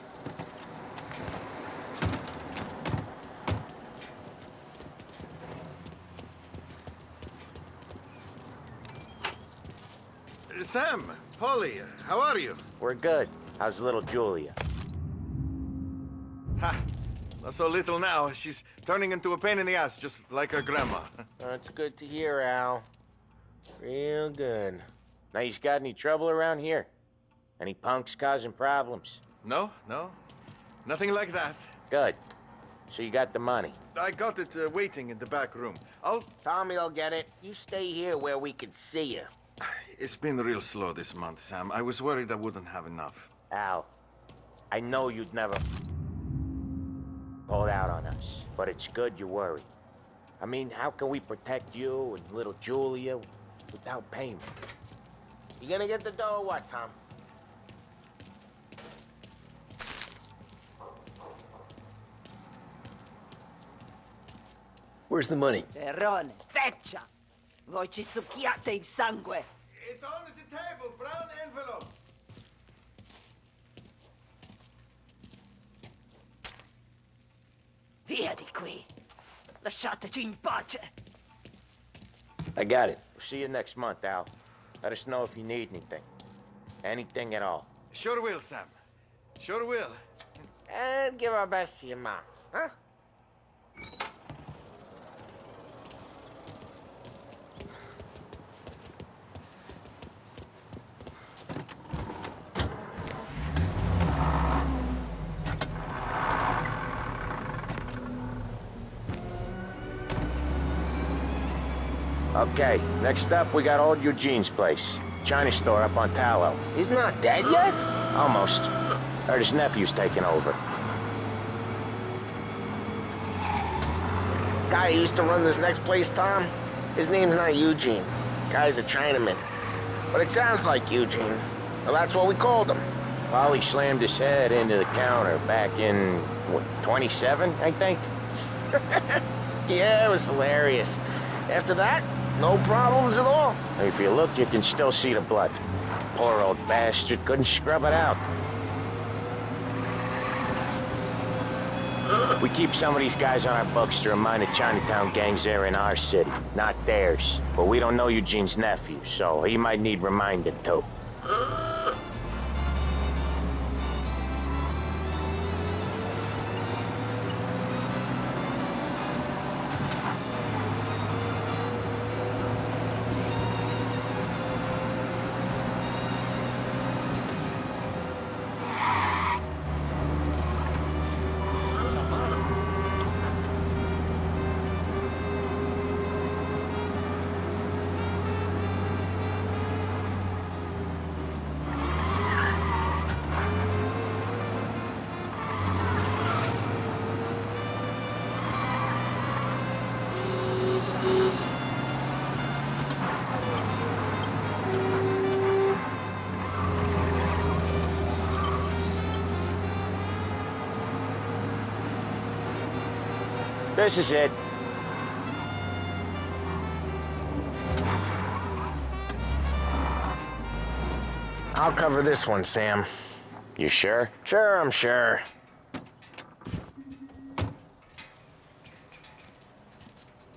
Q: Sam, Polly, how are you?
D: We're good. How's little Julia?
Q: Ha! Not so little now. She's turning into a pain in the ass, just like her grandma.
E: That's good to hear, Al. Real good.
D: Now, you got any trouble around here? Any punks causing problems?
Q: No. Nothing like that.
D: Good. So you got the money?
Q: I got it waiting in the back room.
E: Tommy'll get it. You stay here where we can see you.
Q: It's been real slow this month, Sam. I was worried I wouldn't have enough.
D: Al, I know you'd never pull out on us, but it's good you worry. I mean, how can we protect you and little Julia without payment?
E: You gonna get the dough or what, Tom?
B: Where's the money?
R: Terrone, feccia! Voi ci succhiate il sangue!
Q: It's on the table, brown envelope.
R: Via di qui! Lasciateci in pace!
B: I got it.
D: We'll see you next month, Al. Let us know if you need anything. Anything at all.
Q: Sure will, Sam. Sure will.
E: And give our best to your mom, huh?
D: Okay, next up, we got old Eugene's place. China store up on Tallow.
E: He's not dead yet?
D: Almost. Heard his nephew's taking over.
E: Guy who used to run this next place, Tom? His name's not Eugene. Guy's a Chinaman. But it sounds like Eugene. Well, that's what we called him.
D: Polly slammed his head into the counter back in, what, 27, I think?
E: Yeah, it was hilarious. After that, no problems at all.
D: If you look, you can still see the blood. Poor old bastard couldn't scrub it out. We keep some of these guys on our books to remind the Chinatown gangs they're in our city, not theirs. But we don't know Eugene's nephew, so he might need reminded too. This is it.
E: I'll cover this one, Sam.
D: You sure?
E: Sure, I'm sure.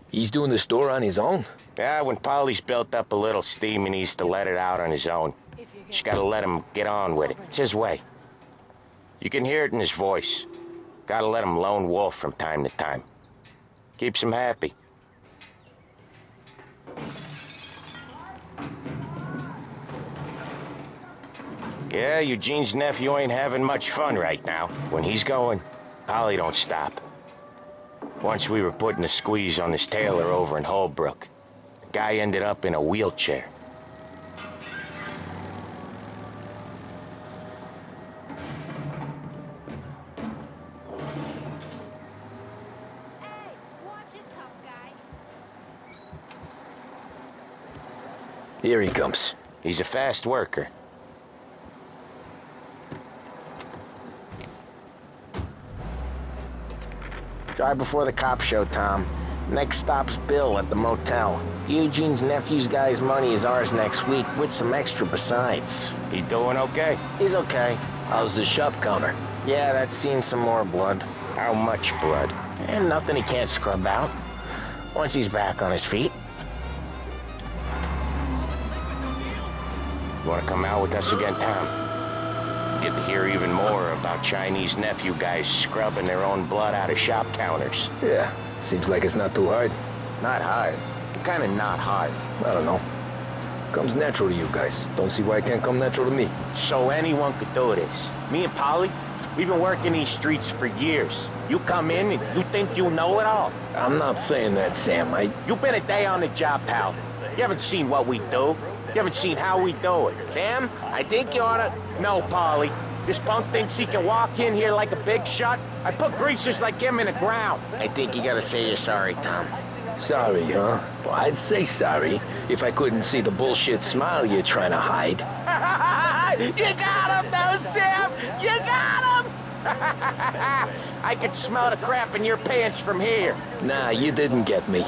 B: He's doing the store on his own?
D: Yeah, when Polly's built up a little steam, he needs to let it out on his own. Just gotta let him get on with it. It's his way. You can hear it in his voice. Gotta let him lone wolf from time to time. Keeps him happy. Yeah, Eugene's nephew ain't having much fun right now. When he's going, Polly don't stop. Once we were putting a squeeze on this tailor over in Holbrook. The guy ended up in a wheelchair.
B: Here he comes.
D: He's a fast worker.
E: Drive before the cops show, Tom. Next stop's Bill at the motel. Eugene's nephew's guy's money is ours next week, with some extra besides.
D: He doing okay?
E: He's okay.
B: How's the shop counter?
E: Yeah, that's seen some more blood.
D: How much blood?
E: And nothing he can't scrub out. Once he's back on his feet.
D: You want to come out with us again, Tom? Get to hear even more about Chinese nephew guys scrubbing their own blood out of shop counters.
B: Yeah, seems like it's not too hard.
D: Not hard. Kind of not hard.
B: I don't know. Comes natural to you guys. Don't see why it can't come natural to me.
D: So anyone could do this. Me and Polly, we've been working these streets for years. You come in and you think you know it all.
B: I'm not saying that, Sam.
D: You've been a day on the job, pal. You haven't seen what we do. You haven't seen how we do it.
E: Sam, I think you oughta...
D: No, Polly. This punk thinks he can walk in here like a big shot. I put greasers like him in the ground.
E: I think you gotta say you're sorry, Tom.
B: Sorry, huh? Well, I'd say sorry if I couldn't see the bullshit smile you're trying to hide.
E: You got him, though, Sam! You got him!
D: I could smell the crap in your pants from here.
B: Nah, you didn't get me.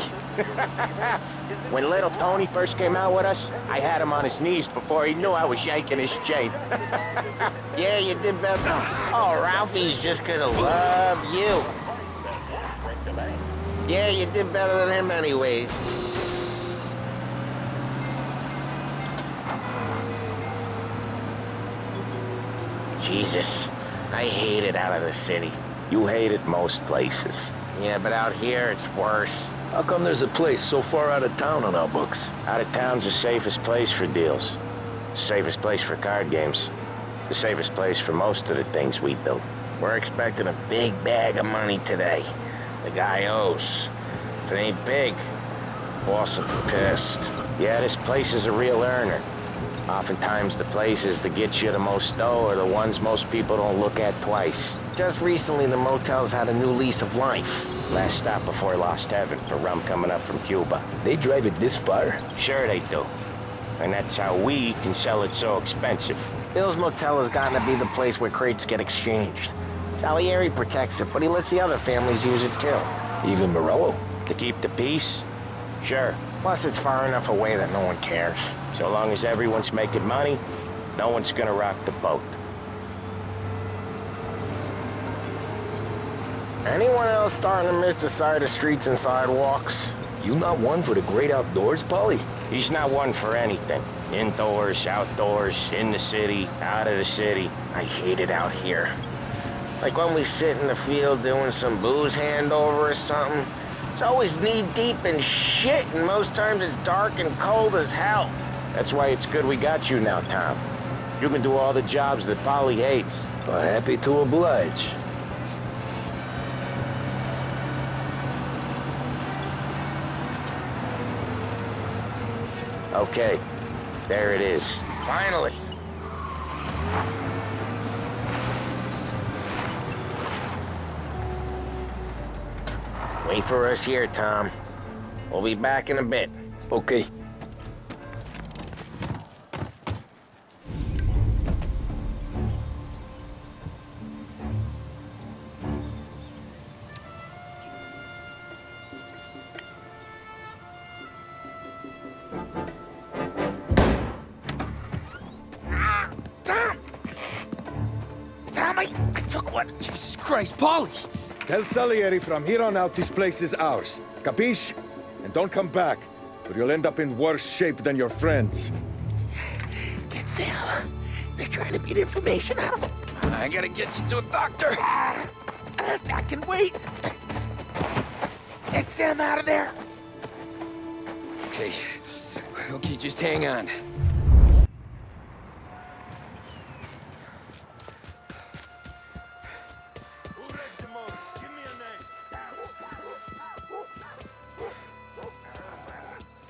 D: When little Tony first came out with us, I had him on his knees before he knew I was yanking his chain.
E: Yeah, you did better. Oh, Ralphie's just gonna love you. Yeah, you did better than him anyways. Jesus, I hate it out of the city.
D: You hate it most places.
E: Yeah, but out here, it's worse.
B: How come there's a place so far out of town on our books?
D: Out of town's the safest place for deals. The safest place for card games. The safest place for most of the things we do.
E: We're expecting a big bag of money today. The guy owes. If it ain't big, Boss will be pissed. Yeah, this place is a real earner. Oftentimes the places that get you the most dough are the ones most people don't look at twice. Just recently the motel's had a new lease of life. Last stop before Lost Heaven for rum coming up from Cuba.
B: They drive it this far?
E: Sure they do. And that's how we can sell it so expensive. Bill's Motel has gotten to be the place where crates get exchanged. Salieri protects it, but he lets the other families use it too.
B: Even Morello?
E: To keep the peace? Sure. Plus it's far enough away that no one cares. So long as everyone's making money, no one's gonna rock the boat. Anyone else starting to miss the side of streets and sidewalks?
B: You not one for the great outdoors, Paulie?
E: He's not one for anything. Indoors, outdoors, in the city, out of the city. I hate it out here. Like when we sit in the field doing some booze handover or something. It's always knee-deep in shit, and most times it's dark and cold as hell. That's why it's good we got you now, Tom. You can do all the jobs that Polly hates.
B: Well, happy to oblige.
E: Okay, there it is. Finally. Wait for us here, Tom. We'll be back in a bit.
B: Okay.
D: Tom, I took one.
B: Jesus Christ, Paulie!
S: Tell Salieri from here on out this place is ours. Capiche? And don't come back, or you'll end up in worse shape than your friends.
D: Get Sam. They're trying to beat information out of him.
B: I gotta get you to a doctor.
D: I can wait. Get Sam out of there.
B: Okay. Okay, just hang on.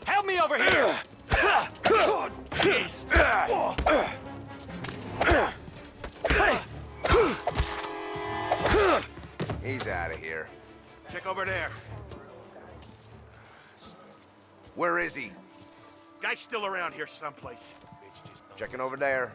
D: Help me over here! Jeez!
Q: He's out of here. Check over there. Where is he?
P: Guy's still around here someplace.
Q: Checking over there.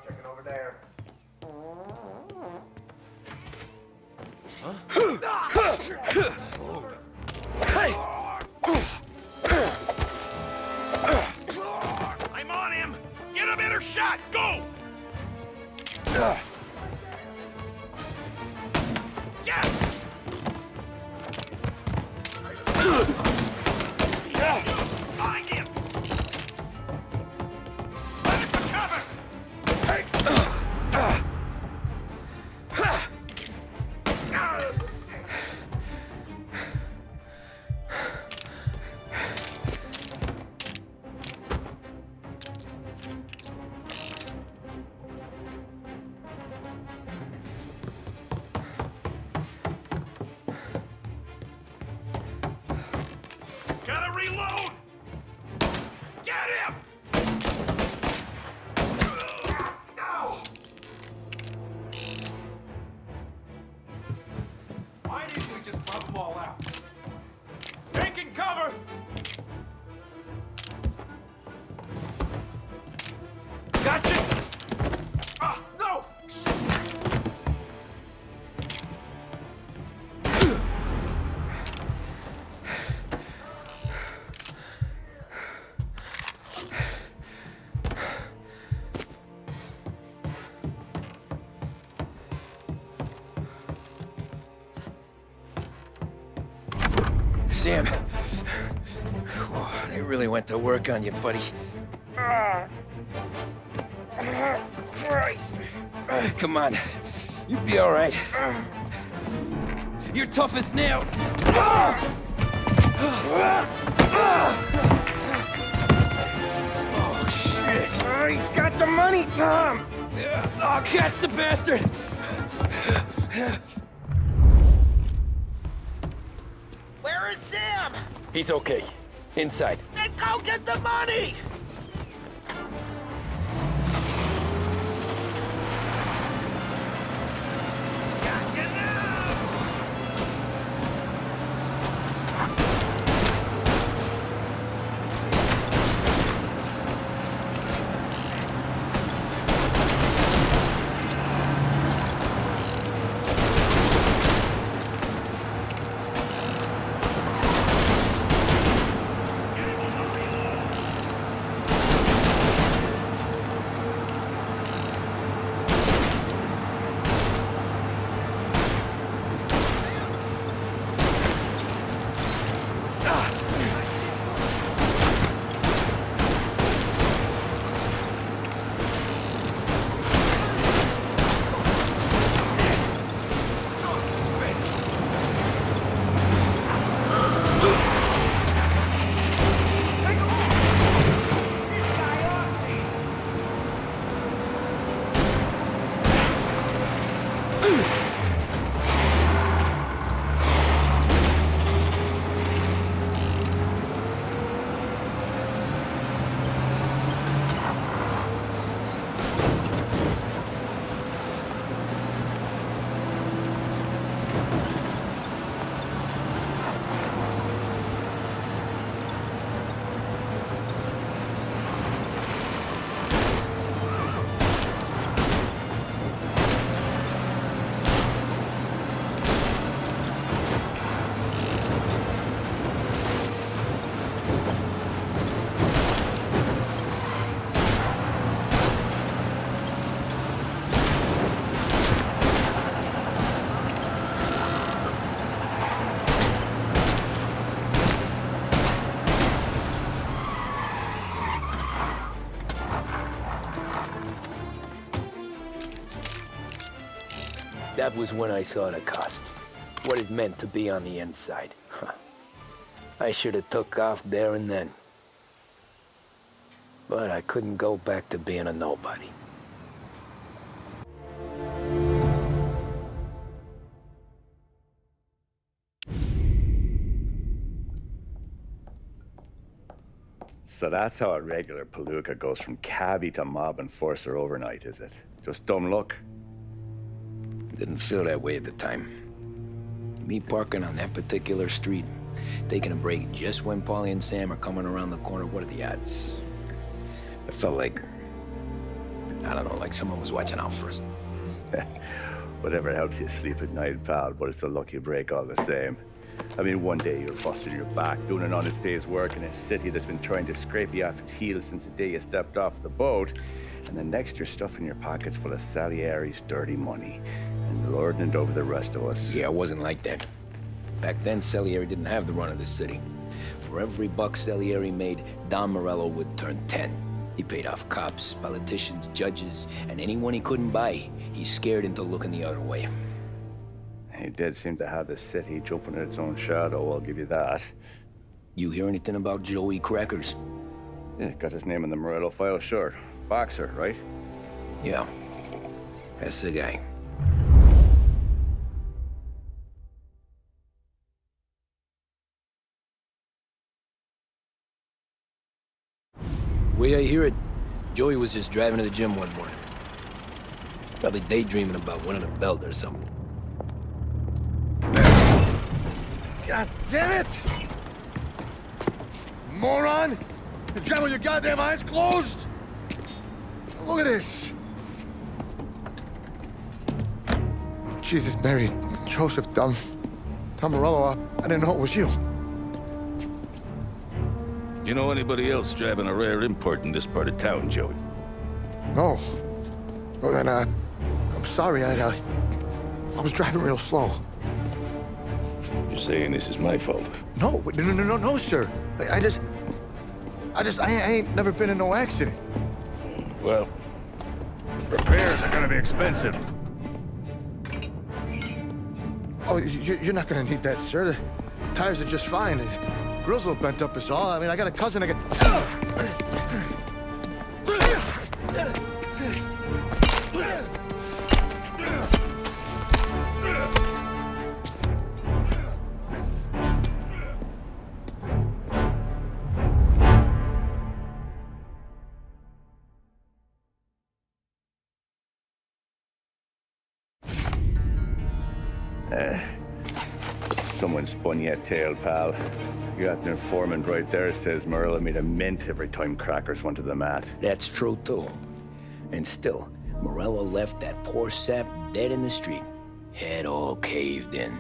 Q: Checking over there.
P: I'm on him! Get a better shot! Go! Get! Find him! Let it for cover! Gotta reload! Get him! No!
M: Why didn't we just bump them all out? Taking cover! Gotcha! Ah, no!
B: Sam. Whoa, they really went to work on you, buddy.
D: Christ.
B: Come on. You'll be all right. You're tough as nails. Oh, shit.
D: Oh, he's got the money, Tom!
B: Oh, catch the bastard!
D: Where is Sam?
B: He's okay. Inside.
D: Then go get the money!
B: That was when I saw the cost. What it meant to be on the inside. I should have took off there and then. But I couldn't go back to being a nobody.
A: So that's how a regular palooka goes from cabbie to mob enforcer overnight, is it? Just dumb luck?
B: Didn't feel that way at the time. Me parking on that particular street, taking a break just when Paulie and Sam are coming around the corner, what are the odds? I felt like, I don't know, like someone was watching out for us.
A: Whatever helps you sleep at night, pal, but it's a lucky break all the same. I mean, one day you're busting your back, doing an honest day's work in a city that's been trying to scrape you off its heels since the day you stepped off the boat, and the next you're stuffing your pockets full of Salieri's dirty money and lording it over the rest of us.
B: Yeah, it wasn't like that. Back then, Salieri didn't have the run of the city. For every buck Salieri made, Don Morello would turn 10. He paid off cops, politicians, judges, and anyone he couldn't buy, he scared into looking the other way.
A: He did seem to have the city jumping in its own shadow, I'll give you that.
B: You hear anything about Joey Crackers?
A: Yeah, got his name in the Morello file, sure. Boxer, right?
B: Yeah, that's the guy. The way I hear it, Joey was just driving to the gym one morning. Probably daydreaming about winning a belt or something.
K: God damn it! Moron! You're driving with your goddamn eyes closed? Look at this! Jesus, Mary, Joseph, Tom Morello, I didn't know it was you.
T: You know anybody else driving a rare import in this part of town, Joey?
K: No. Well, then, I'm sorry, I was driving real slow.
T: You're saying this is my fault?
K: No, sir. I ain't never been in no accident.
T: Well, repairs are gonna be expensive.
Q: Oh, you're not gonna need that, sir. The tires are just fine. His grill's a little bent up is all. I mean, I got a cousin I
A: Someone spun you a tale, pal. You got an informant right there says Morello made a mint every time crackers went to the mat.
B: That's true, too. And still, Morello left that poor sap dead in the street. Head all caved in.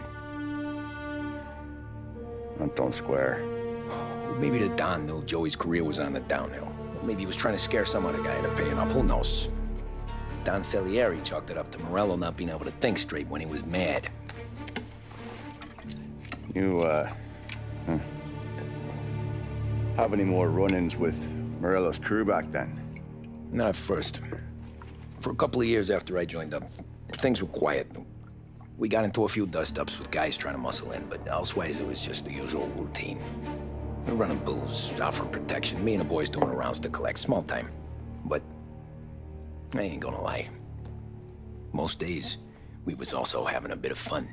A: That don't square.
B: Well, maybe the Don knew Joey's career was on the downhill. Maybe he was trying to scare some other guy into paying up. Who knows? Don Salieri chalked it up to Morello not being able to think straight when he was mad.
A: You, have any more run-ins with Morello's crew back then?
B: Not at first. For a couple of years after I joined up, things were quiet. We got into a few dust-ups with guys trying to muscle in, but elsewise it was just the usual routine. We're running booze, offering protection, me and the boys doing rounds to collect, small time. But I ain't gonna lie. Most days, we was also having a bit of fun.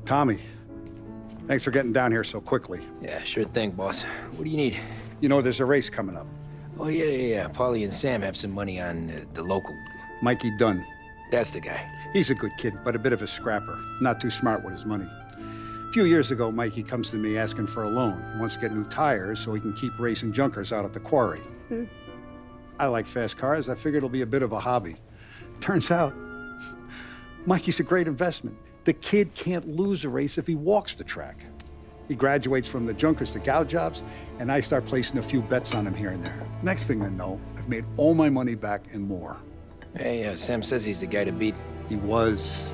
K: Tommy, thanks for getting down here so quickly.
B: Yeah, sure thing, boss. What do you need?
K: You know, there's a race coming up.
B: Oh, yeah. Paulie and Sam have some money on the local.
K: Mikey Dunn.
B: That's the guy.
K: He's a good kid, but a bit of a scrapper. Not too smart with his money. A few years ago, Mikey comes to me asking for a loan. He wants to get new tires so he can keep racing junkers out at the quarry. I like fast cars. I figured it'll be a bit of a hobby. Turns out, Mikey's a great investment. The kid can't lose a race if he walks the track. He graduates from the junkers to gal jobs, and I start placing a few bets on him here and there. Next thing I know, I've made all my money back and more.
B: Hey, Sam says he's the guy to beat.
K: He was.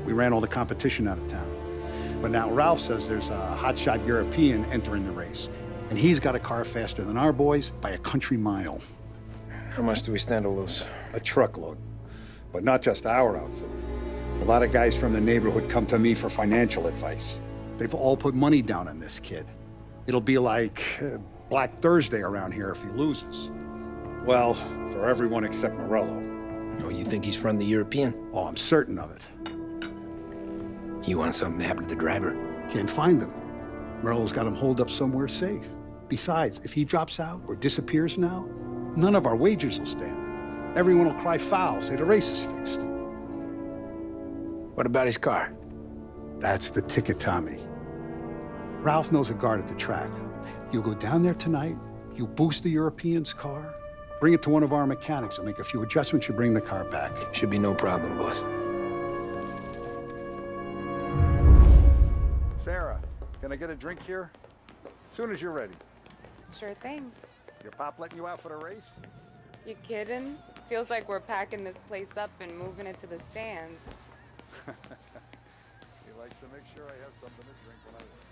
K: We ran all the competition out of town. But now Ralph says there's a hotshot European entering the race, and he's got a car faster than our boys by a country mile.
B: How much do we stand to lose?
K: A truckload. But not just our outfit. A lot of guys from the neighborhood come to me for financial advice. They've all put money down on this kid. It'll be like Black Thursday around here if he loses. Well, for everyone except Morello.
B: Oh, you think he's from the European?
K: Oh, I'm certain of it.
B: You want something to happen to the driver?
K: Can't find him. Morello's got him holed up somewhere safe. Besides, if he drops out or disappears now, none of our wagers will stand. Everyone will cry foul, say the race is fixed.
B: What about his car?
K: That's the ticket, Tommy. Ralph knows a guard at the track. You go down there tonight, you boost the European's car, bring it to one of our mechanics. I'll make a few adjustments, you bring the car back.
B: Should be no problem, boss.
K: Sarah, can I get a drink here? Soon as you're ready.
U: Sure thing.
K: Your pop letting you out for the race?
U: You kidding? Feels like we're packing this place up and moving it to the stands.
K: He likes to make sure I have something to drink when I work.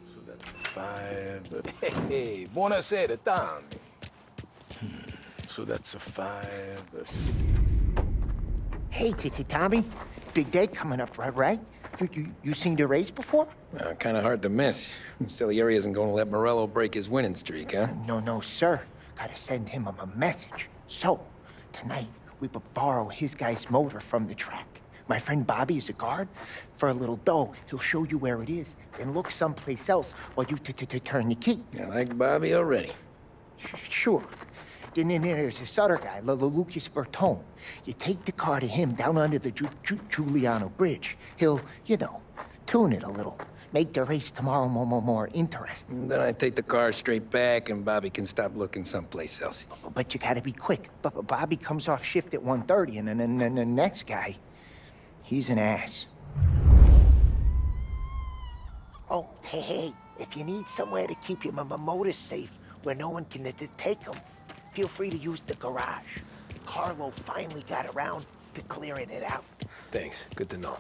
O: So that's 5. Hey, buonasera, Tommy. So that's a 5, a 6.
N: Hey, Tommy. Big day coming up, right? You seen the race before?
B: Kind of hard to miss. Salieri isn't going to let Morello break his winning streak, huh?
N: No, sir. Gotta send him a message. So, tonight, we borrow his guy's motor from the track. My friend Bobby is a guard. For a little dough, he'll show you where it is, then look someplace else while you turn the key.
B: I like Bobby already.
N: Sure. Then there's this other guy, Lucas Bertone. You take the car to him down under the Giuliano Bridge. He'll, tune it a little. Make the race tomorrow more interesting.
B: Then I take the car straight back and Bobby can stop looking someplace else.
N: But you gotta be quick. Bobby comes off shift at 1:30, and then the next guy, he's an ass. Oh, hey, if you need somewhere to keep your motors safe where no one can take them, feel free to use the garage. Carlo finally got around to clearing it out.
M: Thanks. Good to know.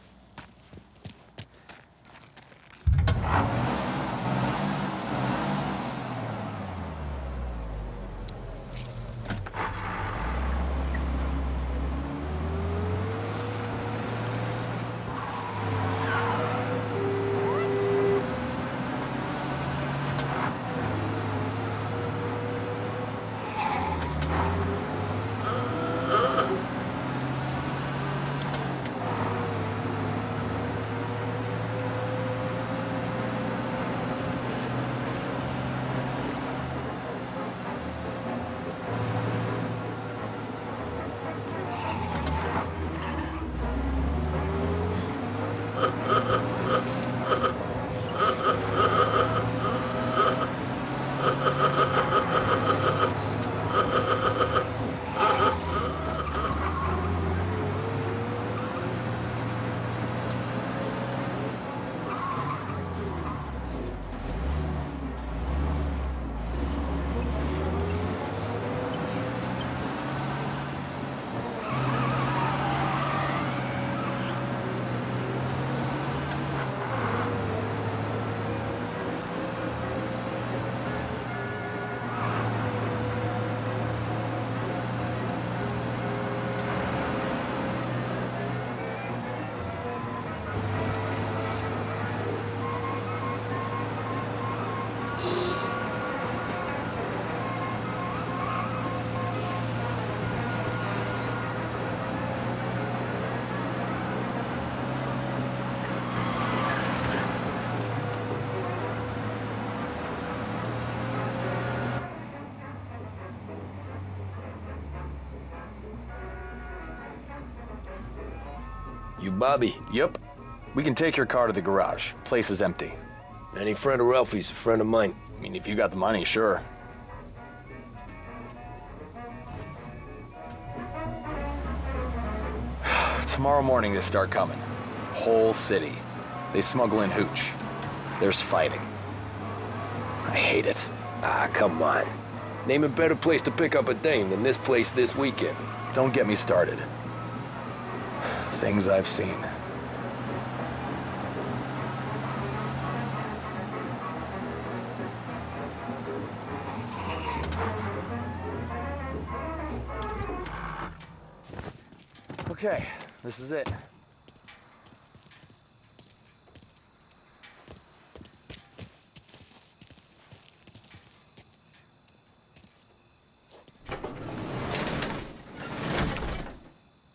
C: You Bobby?
V: Yep. We can take your car to the garage. Place is empty.
C: Any friend of Ralphie's, a friend of mine.
V: I mean, if you got the money, sure. Tomorrow morning they start coming. Whole city. They smuggle in hooch. There's fighting. I hate it.
C: Ah, come on. Name a better place to pick up a dame than this place this weekend.
V: Don't get me started. Things I've seen. Okay, this is it.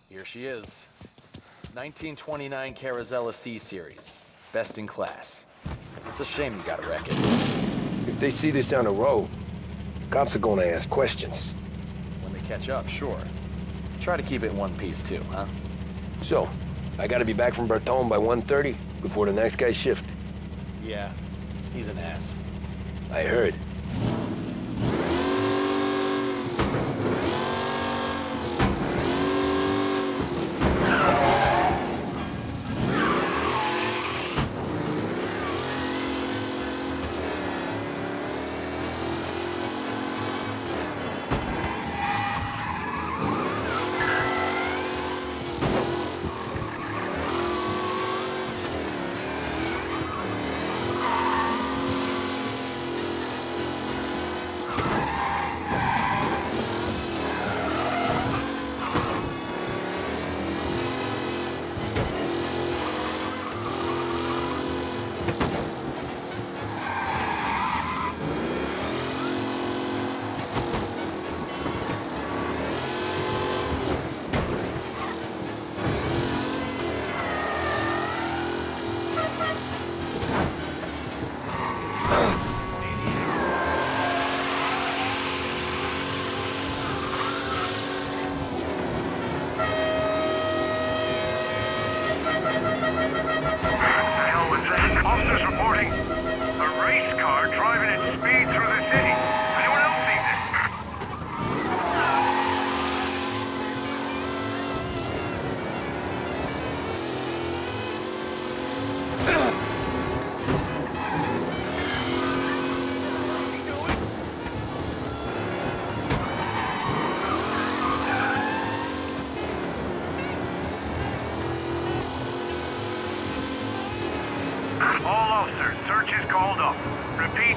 V: Here she is. 1929 Carazella C Series. Best in class. It's a shame you gotta wreck it.
C: If they see this on the road, cops are gonna ask questions.
V: When they catch up, sure. Try to keep it in one piece too, huh?
C: So, I gotta be back from Bertone by 1:30 before the next guy's shift.
V: Yeah, he's an ass.
C: I heard.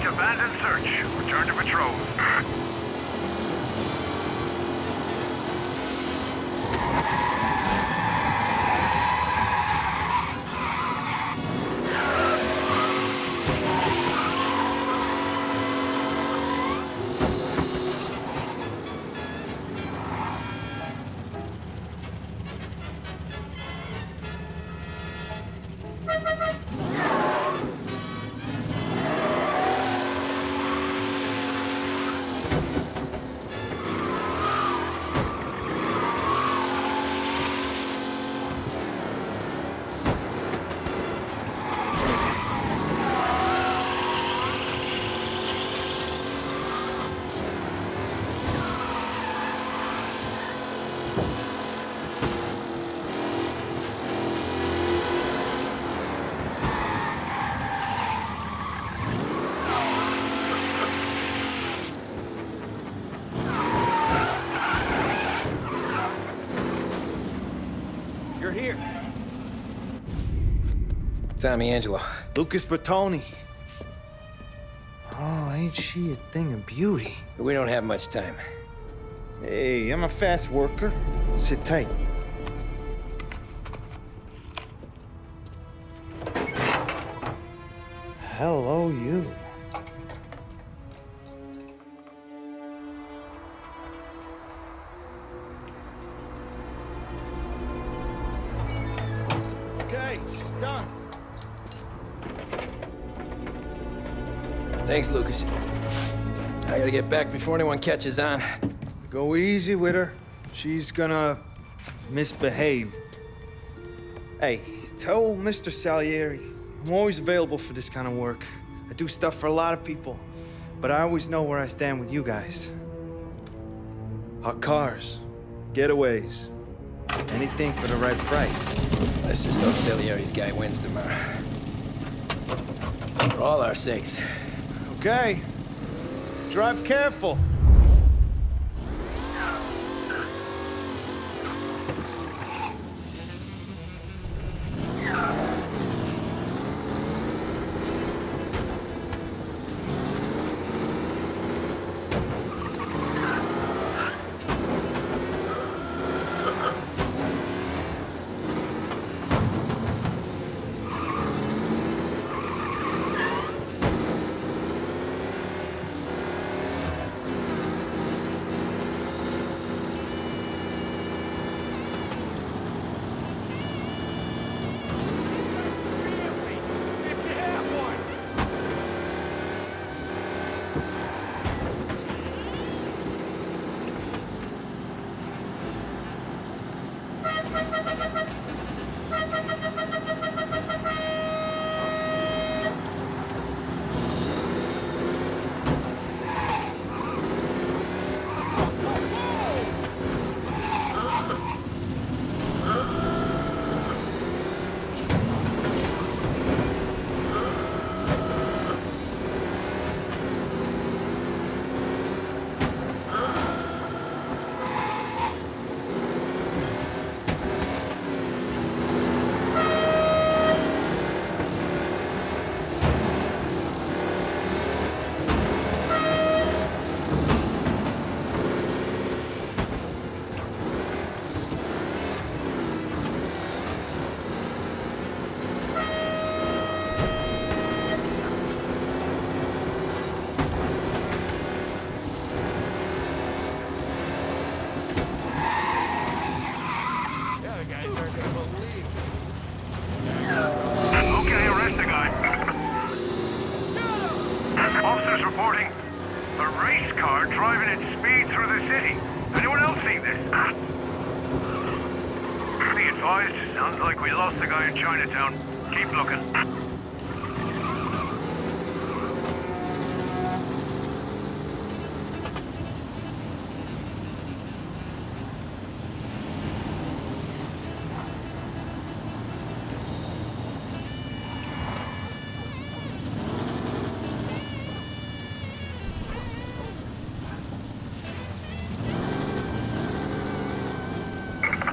P: abandon search. Return to patrol.
C: Tommy Angelo.
F: Lucas Bertoni. Oh, ain't she a thing of beauty?
C: We don't have much time.
F: Hey, I'm a fast worker. Sit tight. Hello, you. Okay, she's done.
C: Thanks, Lucas. I gotta get back before anyone catches on.
F: Go easy with her. She's gonna misbehave. Hey, tell Mr. Salieri I'm always available for this kind of work. I do stuff for a lot of people, but I always know where I stand with you guys. Hot cars, getaways, anything for the right price.
C: Let's just hope Salieri's guy wins tomorrow. For all our sakes.
F: Okay. Drive careful.
P: Okay, arrest the guy. Officers reporting a race car driving at speed through the city. Anyone else seen this? Be advised, sounds like we lost the guy in Chinatown. Keep looking.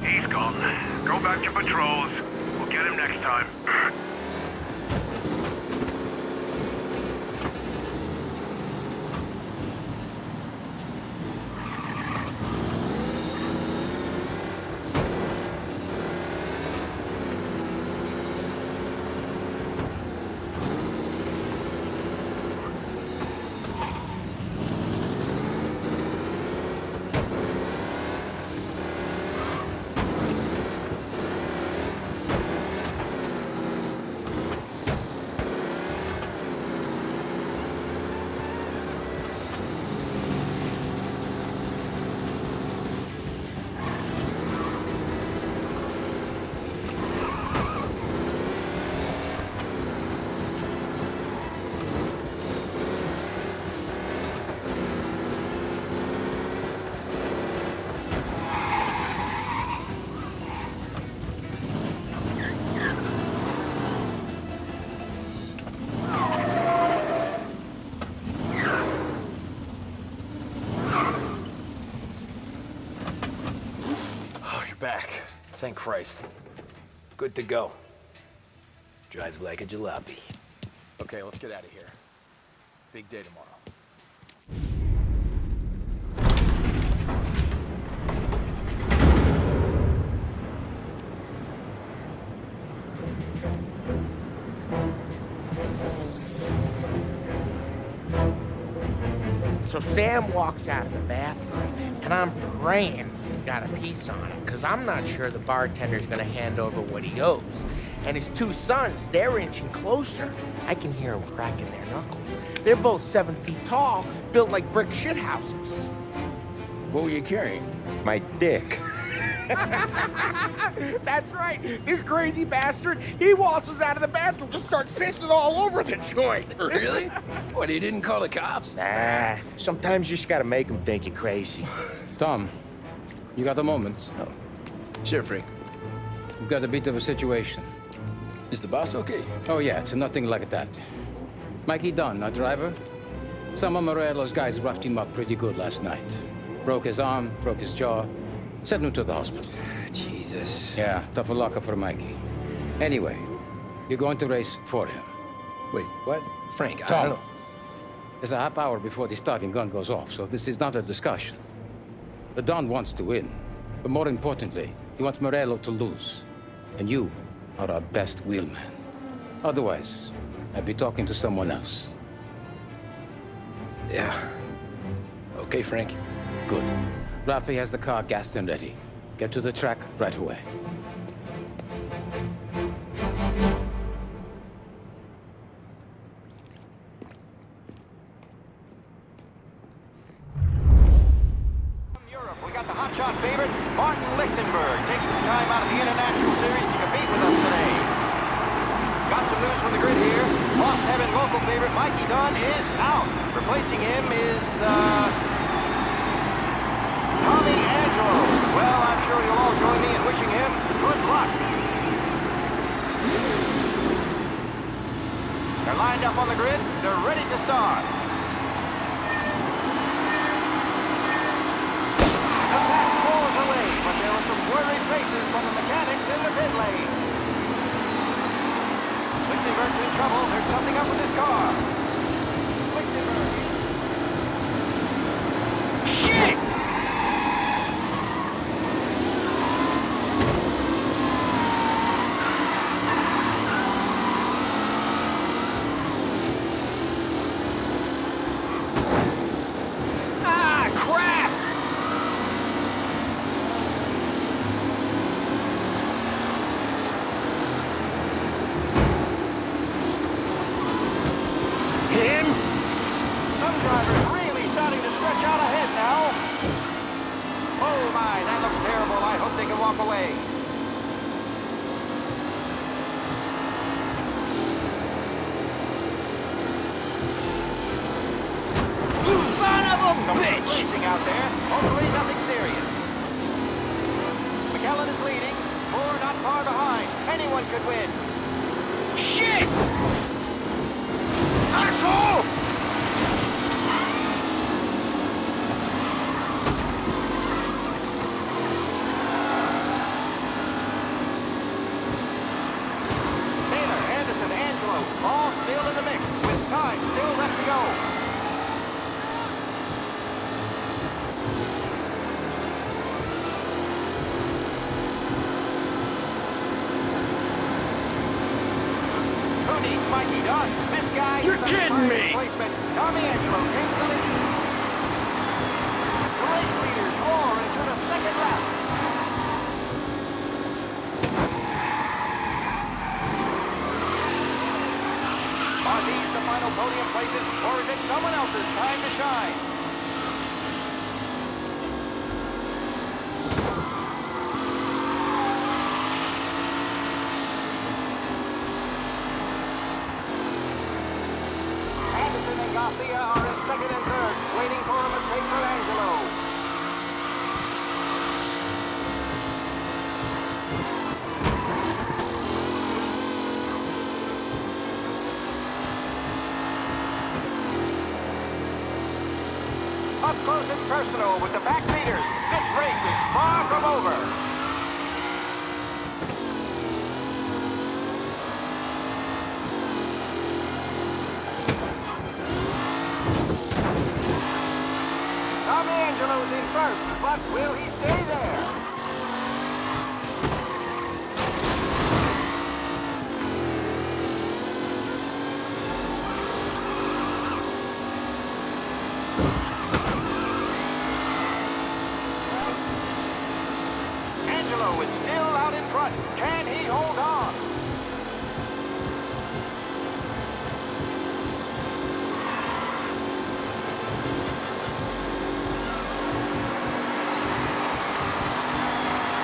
P: He's gone. Go back to patrols. We'll get him next time.
V: back. Thank Christ.
C: Good to go. Drives like a jalopy.
V: Okay, let's get out of here. Big day tomorrow.
D: So Sam walks out of the bathroom, and I'm praying he's got a piece on him, because I'm not sure the bartender's gonna hand over what he owes. And his two sons, they're inching closer. I can hear them cracking their knuckles. They're both 7 feet tall, built like brick shithouses.
B: What were you carrying?
A: My dick.
D: That's right. This crazy bastard, he waltzes out of the bathroom, just starts pissing all over the joint.
B: Really? What, he didn't call the cops?
D: Nah, sometimes you just gotta make them think you're crazy.
L: Tom, you got a moment?
B: Oh. Sure, Frank.
L: We've got a bit of a situation.
B: Is the boss okay?
L: Oh, yeah, it's nothing like that. Mikey Dunn, our driver. Some of Morello's guys roughed him up pretty good last night. Broke his arm, broke his jaw. Sent him to the hospital.
B: Jesus.
L: Yeah, tough luck for Mikey. Anyway, you're going to race for him.
B: Wait, what? Frank, I
L: Tom,
B: don't...
L: it's a half hour before the starting gun goes off, so this is not a discussion. The Don wants to win, but more importantly, he wants Morello to lose. And you are our best wheelman. Otherwise, I'd be talking to someone else.
B: Yeah. Okay, Frank.
L: Good. Rafi has the car gassed and ready. Get to the track right away.
G: We got the hotshot favorite, Martin Lichtenberg, taking some time out of the International Series to compete with us today. Got some news from the grid here. Lost Heaven local favorite Mikey Dunn is out. Replacing him is, Tommy Angelo. Well, I'm sure you'll all join me in wishing him good luck. They're lined up on the grid. They're ready to start. The pack rolls away, but there were some worried faces from the mechanics in the pit lane. Lichtenberg's in trouble. There's something up with his car. Lichtenberg. Shit! Ah, crap! Him? Some drivers really starting to stretch out ahead now. Oh my, that looks terrible. I hope they can walk away. Son of a bitch! Racing out there. Hopefully nothing serious. McKellen is leading. Moore not far behind. Anyone could win. Shit! Asshole! Taylor, Anderson, Angelo, all still in the mix, with time still left to go. Who needs Mikey Dunn? This guy is the kidding me! Replacement. Tommy Angelo takes the lead. The race leaders roar into the second lap. Are these the final podium places, or is it someone else's time to shine? Anderson and Garcia are in second and third, waiting for a mistake for Angelo. Up close and personal with the back leaders. This race is far from over. sharp, but will he stay there? Angelo is still out in front. Can he hold on?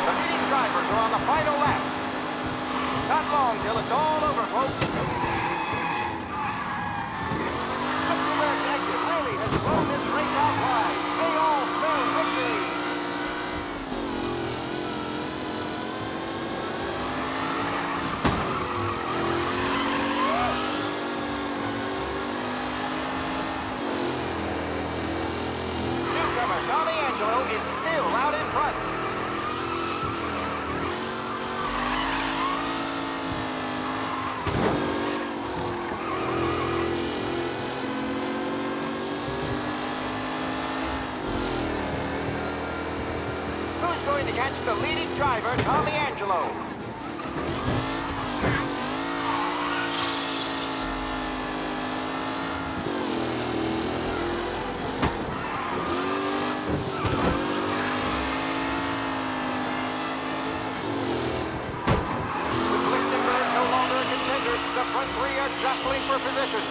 G: The leading drivers are on the final lap. Not long till it's all over, folks. The American exit really has blown this race out wide. They all smell victory. Newcomer Tommy Angelo is still out in front. Who's going to catch the leading driver, Tommy Angelo? The front three are jostling for position.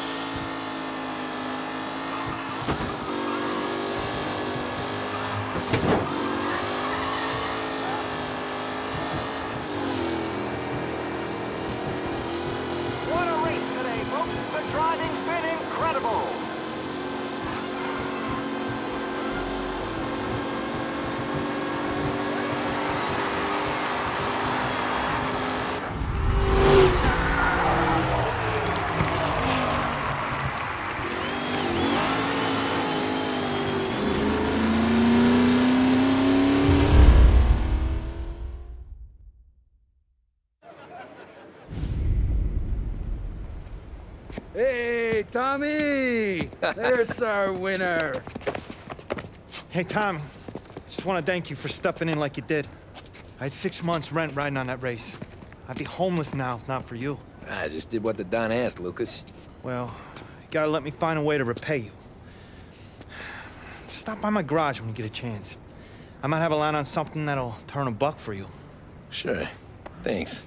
G: What a race today, folks. The driving's been incredible.
K: Hey, Tommy! There's our winner.
F: Hey, Tom. Just want to thank you for stepping in like you did. I had 6 months rent riding on that race. I'd be homeless now if not for you.
B: I just did what the Don asked, Lucas.
F: Well, you gotta let me find a way to repay you. Stop by my garage when you get a chance. I might have a line on something that'll turn a buck for you.
B: Sure. Thanks.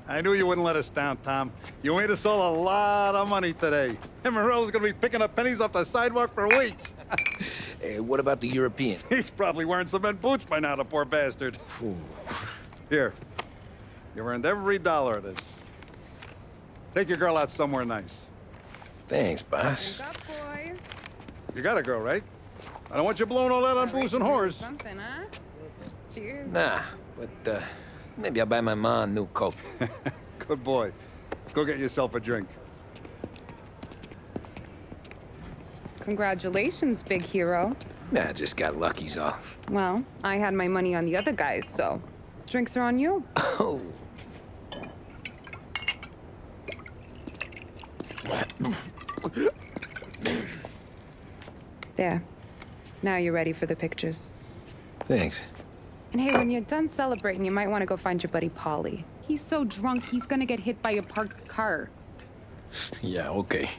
K: I knew you wouldn't let us down, Tom. You made us all a lot of money today. And Morello's gonna be picking up pennies off the sidewalk for weeks.
B: Hey, what about the European?
K: He's probably wearing cement boots by now, the poor bastard. Here. You earned every dollar of this. Take your girl out somewhere nice.
B: Thanks, boss.
U: Drink up, boys.
K: You got a girl, right? I don't want you blowing all that on booze and whores.
U: Something, huh? Cheers.
B: Nah, but, maybe I'll buy my mom a new coat.
K: Good boy. Go get yourself a drink.
U: Congratulations, big hero.
B: Nah, I just got lucky's all.
U: Well, I had my money on the other guys, so drinks are on you.
B: Oh.
U: There. Now you're ready for the pictures.
B: Thanks.
U: And hey, when you're done celebrating, you might want to go find your buddy Paulie. He's so drunk, he's gonna get hit by a parked car.
B: Yeah, okay.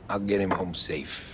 B: I'll get him home safe.